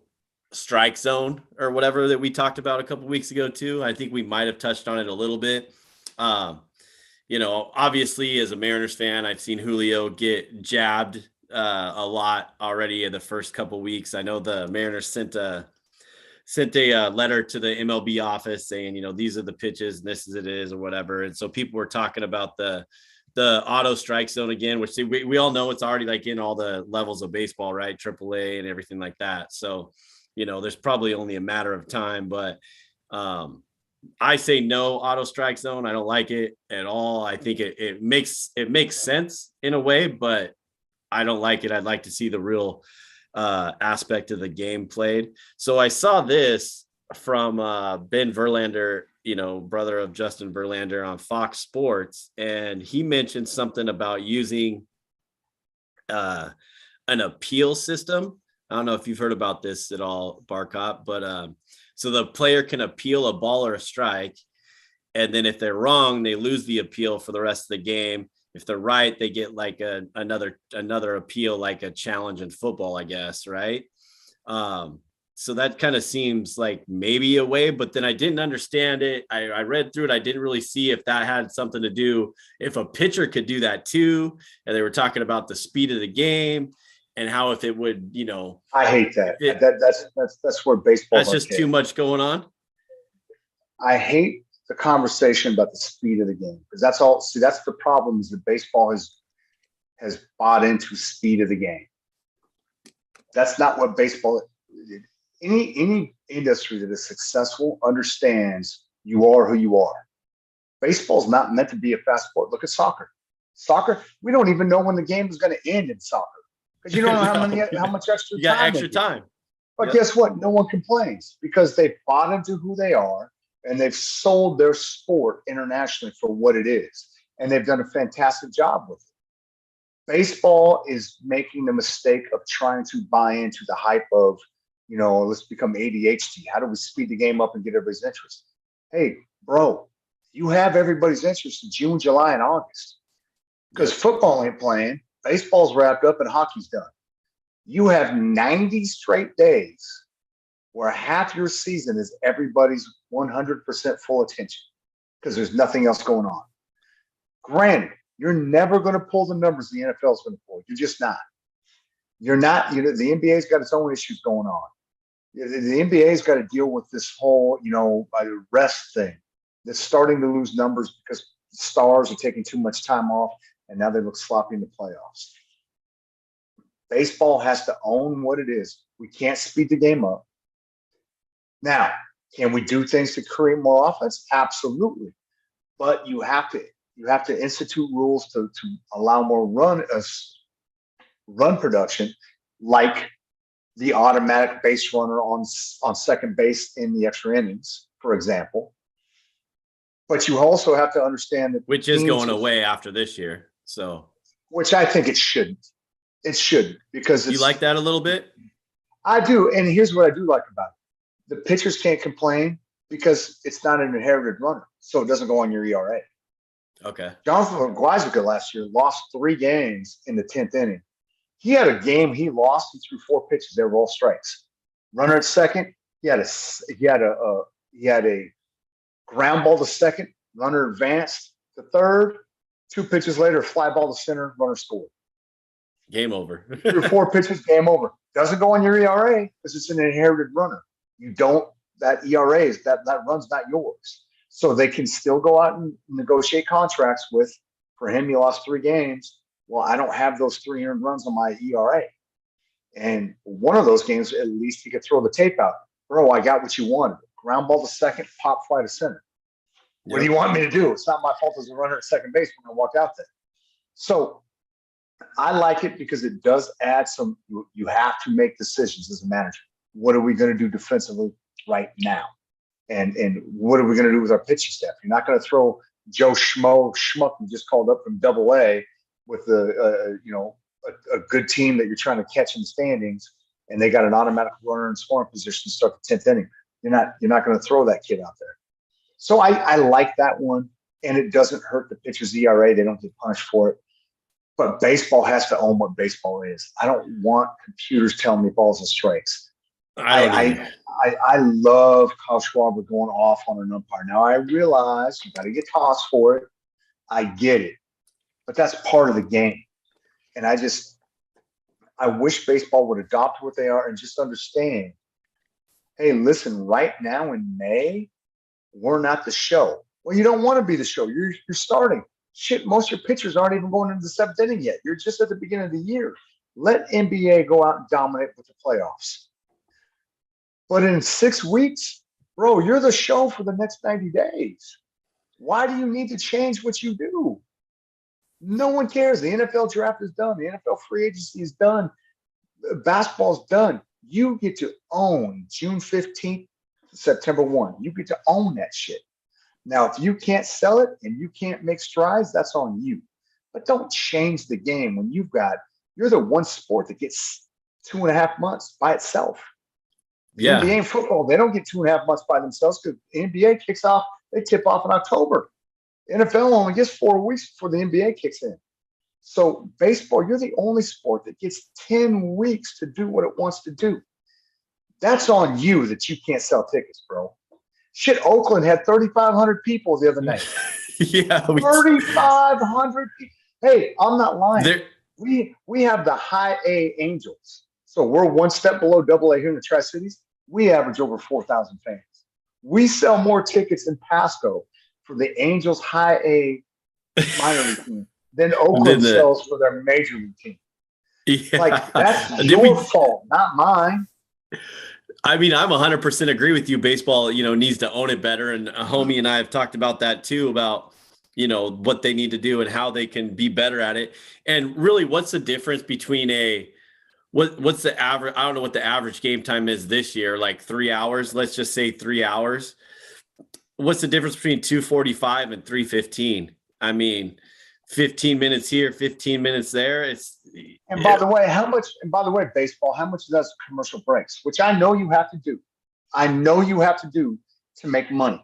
strike zone or whatever that we talked about a couple weeks ago too. I think we might have touched on it a little bit. Obviously as a Mariners fan, I've seen Julio get jabbed a lot already in the first couple weeks. I know the Mariners sent a letter to the MLB office saying, these are the pitches and this is it is or whatever. And so people were talking about the auto strike zone again, which we all know it's already like in all the levels of baseball, right? AAA and everything like that. So, there's probably only a matter of time, but I say no auto strike zone. I don't like it at all. I think it makes sense in a way, but I don't like it. I'd like to see the real aspect of the game played. So I saw this from Ben Verlander, brother of Justin Verlander on Fox Sports. And he mentioned something about using an appeal system. I don't know if you've heard about this at all, Barcot, but so the player can appeal a ball or a strike. And then if they're wrong, they lose the appeal for the rest of the game. If they're right, they get like another appeal, like a challenge in football, I guess. Right. So that kind of seems like maybe a way, but then I didn't understand it. I read through it. I didn't really see if that had something to do, if a pitcher could do that too. And they were talking about the speed of the game and how if it would, I hate that. That's where baseball. That's just too much going on. I hate the conversation about the speed of the game because that's all. See, that's the problem is that baseball has bought into speed of the game. That's not what baseball. Any industry that is successful understands you are who you are. Baseball's not meant to be a fast sport. Look at soccer. Soccer, we don't even know when the game is going to end in soccer because you don't know how much extra you got time. Extra time. But guess what? No one complains because they've bought into who they are and they've sold their sport internationally for what it is. And they've done a fantastic job with it. Baseball is making the mistake of trying to buy into the hype of, let's become ADHD. How do we speed the game up and get everybody's interest? Hey, bro, you have everybody's interest in June, July, and August because football ain't playing, baseball's wrapped up, and hockey's done. You have 90 straight days where half your season is everybody's 100% full attention because there's nothing else going on. Granted, you're never going to pull the numbers the NFL is going to pull. You're just not. You're not. The NBA's got its own issues going on. The NBA's got to deal with this whole, rest thing that's starting to lose numbers because stars are taking too much time off, and now they look sloppy in the playoffs. Baseball has to own what it is. We can't speed the game up. Now, can we do things to create more offense? Absolutely. But you have to institute rules to allow more run production, like the automatic base runner on second base in the extra innings, for example. But you also have to understand that which is going away after this year. So, which I think it shouldn't. It shouldn't, because you like that a little bit. I do, and here's what I do like about it: the pitchers can't complain because it's not an inherited runner, so it doesn't go on your ERA. Okay. Jonathan Guizica last year lost 3 games in the 10th inning. He had a game he lost. He threw 4 pitches. They were all strikes. Runner at second. He had a ground ball to second. Runner advanced to third. 2 pitches later, fly ball to center. Runner scored. Game over. Threw 4 pitches. Game over. Doesn't go on your ERA because it's an inherited runner. You don't. That ERA is that run's not yours. So they can still go out and negotiate contracts with. For him, he lost 3 games. Well, I don't have those 300 runs on my ERA. And one of those games, at least he could throw the tape out. Bro, I got what you wanted. Ground ball to second, pop fly to center. What do you want me to do? It's not my fault as a runner at second base when I walk out there. So I like it because it does add some, you have to make decisions as a manager. What are we going to do defensively right now? And what are we going to do with our pitching staff? You're not going to throw Joe Schmuck who just called up from Double-A with a good team that you're trying to catch in the standings, and they got an automatic runner in scoring position to start the 10th inning. You're not going to throw that kid out there. So I like that one, and it doesn't hurt the pitcher's ERA. They don't get punished for it. But baseball has to own what baseball is. I don't want computers telling me balls and strikes. I love Kyle Schwarber going off on an umpire. Now I realize you got to get tossed for it. I get it, but that's part of the game. And I wish baseball would adopt what they are and just understand. Hey, listen, right now in May, we're not the show. Well, you don't want to be the show. You're starting. Shit, most of your pitchers aren't even going into the 7th inning yet. You're just at the beginning of the year. Let NBA go out and dominate with the playoffs. But in 6 weeks, bro, you're the show for the next 90 days. Why do you need to change what you do? No one cares. The NFL draft is done. The NFL free agency is done. Basketball's done. You get to own June 15th, September 1. You get to own that shit. Now, if you can't sell it and you can't make strides, that's on you. But don't change the game when you're the one sport that gets 2.5 months by itself. Yeah. NBA and football, they don't get 2.5 months by themselves because the NBA kicks off, they tip off in October. NFL only gets 4 weeks before the NBA kicks in. So baseball, you're the only sport that gets 10 weeks to do what it wants to do. That's on you that you can't sell tickets, bro. Shit, Oakland had 3,500 people the other night. Yeah. 3,500 people. Hey, I'm not lying. We have the high A Angels. So we're one step below Double-A here in the Tri-Cities. We average over 4,000 fans. We sell more tickets in Pasco for the Angels high A minor league team than Oakland sells for their major league team. Yeah. Like, that's your fault, not mine. I mean, I'm 100% agree with you. Baseball, needs to own it better. And a homie and I have talked about that too, about, what they need to do and how they can be better at it. And really, what's the difference between what's the average? I don't know what the average game time is this year, like 3 hours. Let's just say 3 hours. What's the difference between 2:45 and 3:15? I mean, 15 minutes here, 15 minutes there. By the way, baseball, how much does commercial breaks, which I know you have to do. I know you have to do to make money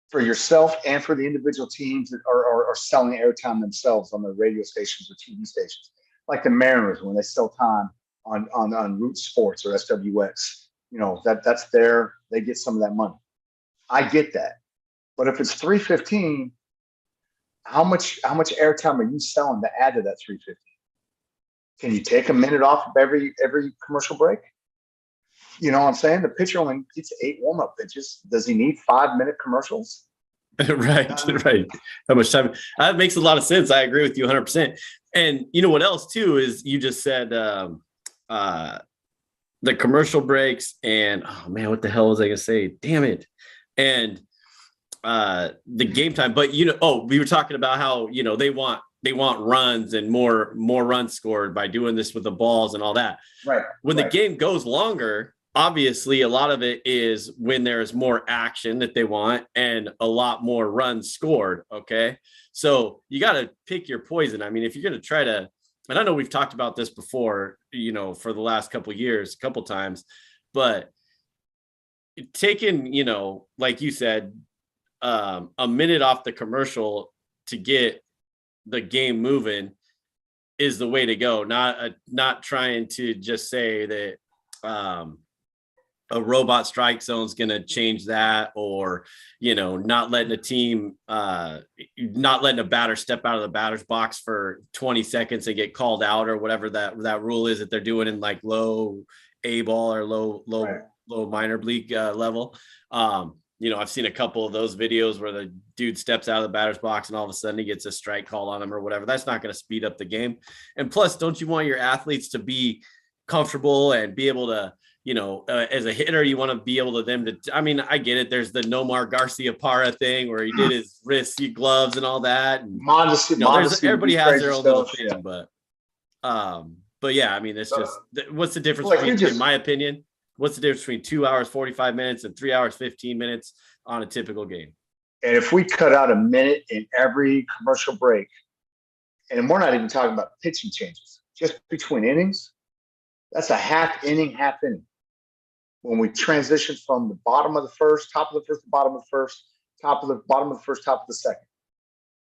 for yourself and for the individual teams that are selling airtime themselves on the radio stations or TV stations, like the Mariners when they sell time on Root Sports or SWX. That's they get some of that money. I get that, but if it's 3:15. How much airtime are you selling to add to that 3:15? Can you take a minute off of every commercial break? You know what I'm saying? The pitcher only gets 8 warm-up pitches. Does he need 5-minute commercials? Right. How much time? That makes a lot of sense. I agree with you 100%. And you know what else too is you just said the commercial breaks and oh man, what the hell was I gonna say? Damn it. And the game time. But we were talking about how they want runs and more runs scored by doing this with the balls and all that. Right. When the game goes longer, obviously a lot of it is when there's more action that they want and a lot more runs scored. Okay. So you got to pick your poison. I mean, if you're going to try to, and I know we've talked about this before, for the last couple of years, a couple times, but taking, like you said, a minute off the commercial to get the game moving is the way to go. Not trying to just say that, a robot strike zone is going to change that, or, not letting a team, not letting a batter step out of the batter's box for 20 seconds and get called out or whatever that rule is that they're doing in like low A ball or low minor league level. I've seen a couple of those videos where the dude steps out of the batter's box and all of a sudden he gets a strike called on him or whatever. That's not going to speed up the game. And plus, don't you want your athletes to be comfortable and be able to, as a hitter, you want to be able to I mean, I get it. There's the Nomar Garcia Parra thing where he did his wrist gloves and all that. And, modesty, everybody has their own little thing, yeah. but yeah, I mean, it's just, what's the difference in my opinion? What's the difference between 2 hours, 45 minutes and 3 hours, 15 minutes on a typical game? And if we cut out a minute in every commercial break, and we're not even talking about pitching changes, just between innings, that's a half inning. When we transition from the bottom of the first, top of the first, bottom of the first, top of the bottom of the first, top of the second,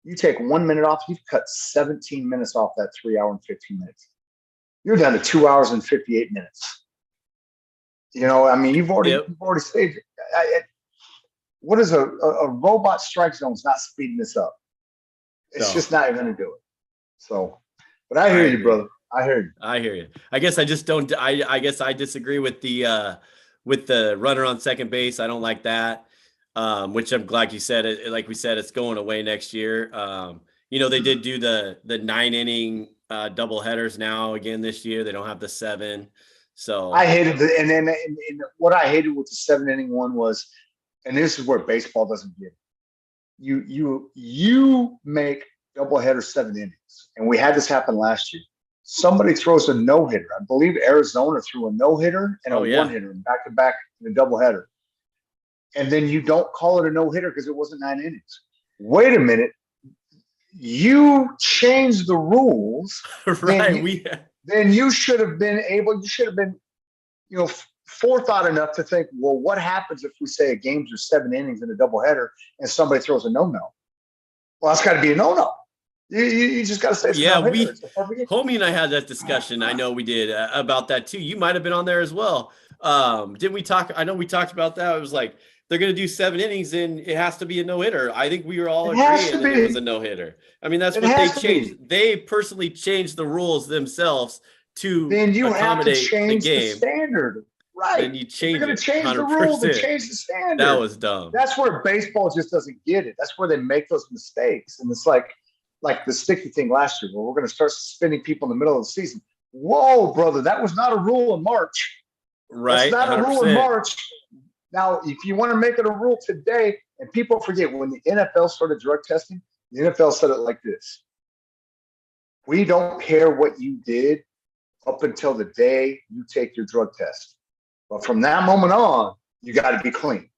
you take 1 minute off, you've cut 17 minutes off that 3 hour and 15 minutes. You're down to 2 hours and 58 minutes. I mean, you've already saved it. What is a robot strike zone is not speeding this up. It's just not going to do it. So, but I hear you, brother. I hear you. I guess I just don't. I guess I disagree with the runner on second base. I don't like that. Which I'm glad you said it. Like we said, it's going away next year. They did do the 9-inning double headers now again this year. They don't have the 7. So I hated and what I hated with the 7-inning one was, and this is where baseball doesn't get it. You make doubleheader 7 innings, and we had this happen last year. Somebody throws a no-hitter. I believe Arizona threw a no-hitter and a one-hitter back-to-back in a doubleheader. And then you don't call it a no-hitter because it wasn't 9 innings. Wait a minute. You changed the rules. Right. Then you should have been, forethought enough to think, well, what happens if we say a game's are 7 innings in a doubleheader and somebody throws a no-no? Well, that's got to be a no-no. You just got to say, Homie and I had that discussion. I know we did about that too. You might have been on there as well. Didn't we talk? I know we talked about that. It was like, they're going to do 7 innings and it has to be a no-hitter. I think we were all agreeing that it was a no-hitter. I mean, that's what they changed. They personally changed the rules themselves to then you accommodate have to change the game. The standard. Right. Then you change You're going to change the rules and change the standard. That was dumb. That's where baseball just doesn't get it. That's where they make those mistakes. And it's like the sticky thing last year where we're going to start suspending people in the middle of the season. Whoa, brother, that was not a rule in March. Right. That's not 100%. a rule in March. Now, if you want to make it a rule today, and people forget, when the NFL started drug testing, the NFL said it like this: we don't care what you did up until the day you take your drug test. But from that moment on, you got to be clean.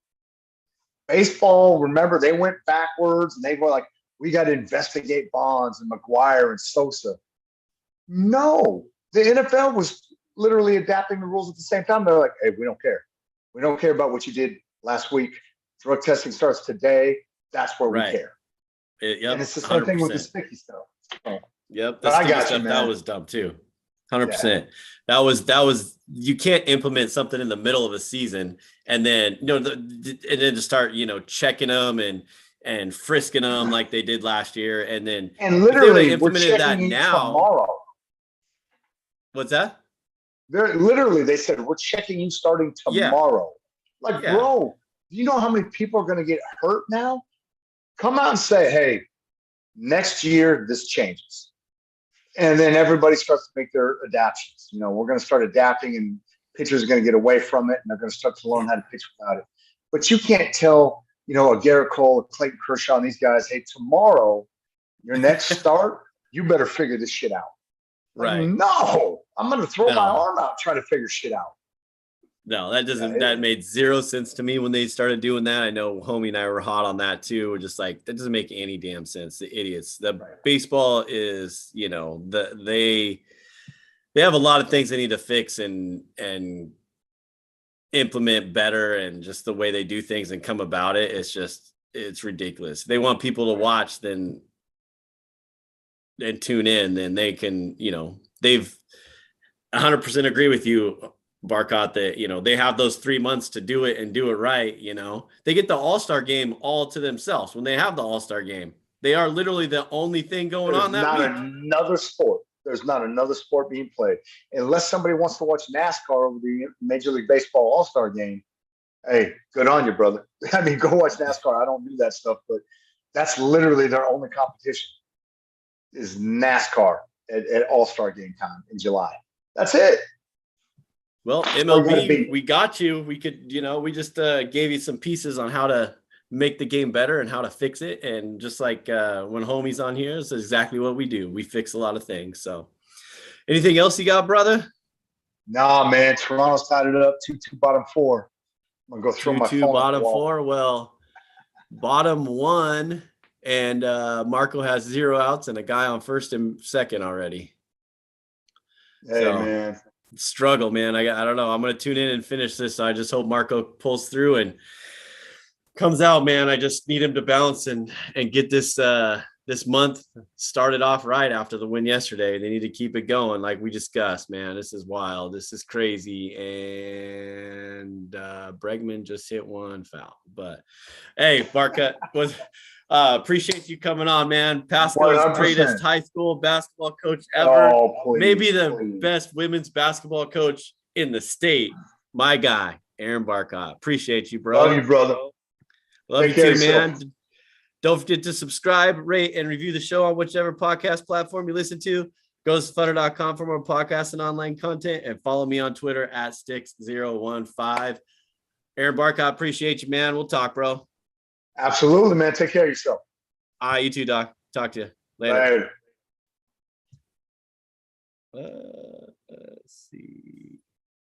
Baseball, remember, they went backwards and they were like, we got to investigate Bonds and McGuire and Sosa. No, the NFL was literally adapting the rules at the same time. They're like, hey, we don't care. We don't care about what you did last week. Drug testing starts today. That's where we care. And it's the same 100%. Thing with the sticky stuff. Yep. The sticky stuff, that was dumb too. 100%. That was, you can't implement something in the middle of a season and then, and then to start, checking them and frisking them like they did last year. And then, and literally implemented that now. Tomorrow. What's that? they said, we're checking you starting tomorrow. Bro, do you know how many people are going to get hurt now? Come out and say, hey, next year this changes. And then everybody starts to make their adaptations. We're going to start adapting, and pitchers are going to get away from it, and they're going to start to learn how to pitch without it. But you can't tell, a Garrett Cole, a Clayton Kershaw, and these guys, hey, tomorrow, your next start, you better figure this shit out. Right. No, I'm going to throw my arm out trying to figure shit out. No, that made zero sense to me when they started doing that. I know Homie and I were hot on that too. We're just like, that doesn't make any damn sense. The idiots. Baseball is, they have a lot of things they need to fix and implement better, and just the way they do things and come about it. It's ridiculous. If they want people to watch and tune in, then they can, they've 100% agree with you, Barcot, that, they have those 3 months to do it and do it right. They get the All-Star game all to themselves. When they have the All-Star game, they are literally the only thing going on that week. Another sport. There's not another sport being played. Unless somebody wants to watch NASCAR over the Major League Baseball All-Star game, hey, good on you, brother. I mean, go watch NASCAR. I don't do that stuff, but that's literally their only competition is NASCAR at All-Star game time in July. That's it. Well, MLB, we got you. We could, we just gave you some pieces on how to make the game better and how to fix it. And just like when Homie's on here, it's exactly what we do. We fix a lot of things. So anything else you got, brother? Nah, man. Toronto's tied it up 2-2 bottom four. I'm going to go throw my phone bottom four. Well, bottom one, and Marco has 0 outs and a guy on first and second already. Hey, man. Struggle, man. I don't know. I'm going to tune in and finish this. So I just hope Marco pulls through and comes out, man. I just need him to bounce and get this this month started off right after the win yesterday. They need to keep it going like we discussed, man. This is wild. This is crazy. And Bregman just hit one foul. But hey, Barcot, appreciate you coming on, man. Pasco's greatest high school basketball coach ever. Maybe the best women's basketball coach in the state. My guy, Aaron Barcot. Appreciate you, bro. Love you, brother. Love you too, man. Don't forget to subscribe, rate, and review the show on whichever podcast platform you listen to. Go to Thunder.com for more podcasts and online content, and follow me on Twitter at Stix015. Aaron Barcot, appreciate you, man. We'll talk, bro. Absolutely, man. Take care of yourself. All right, you too, Doc. Talk to you later. Later. Let's see.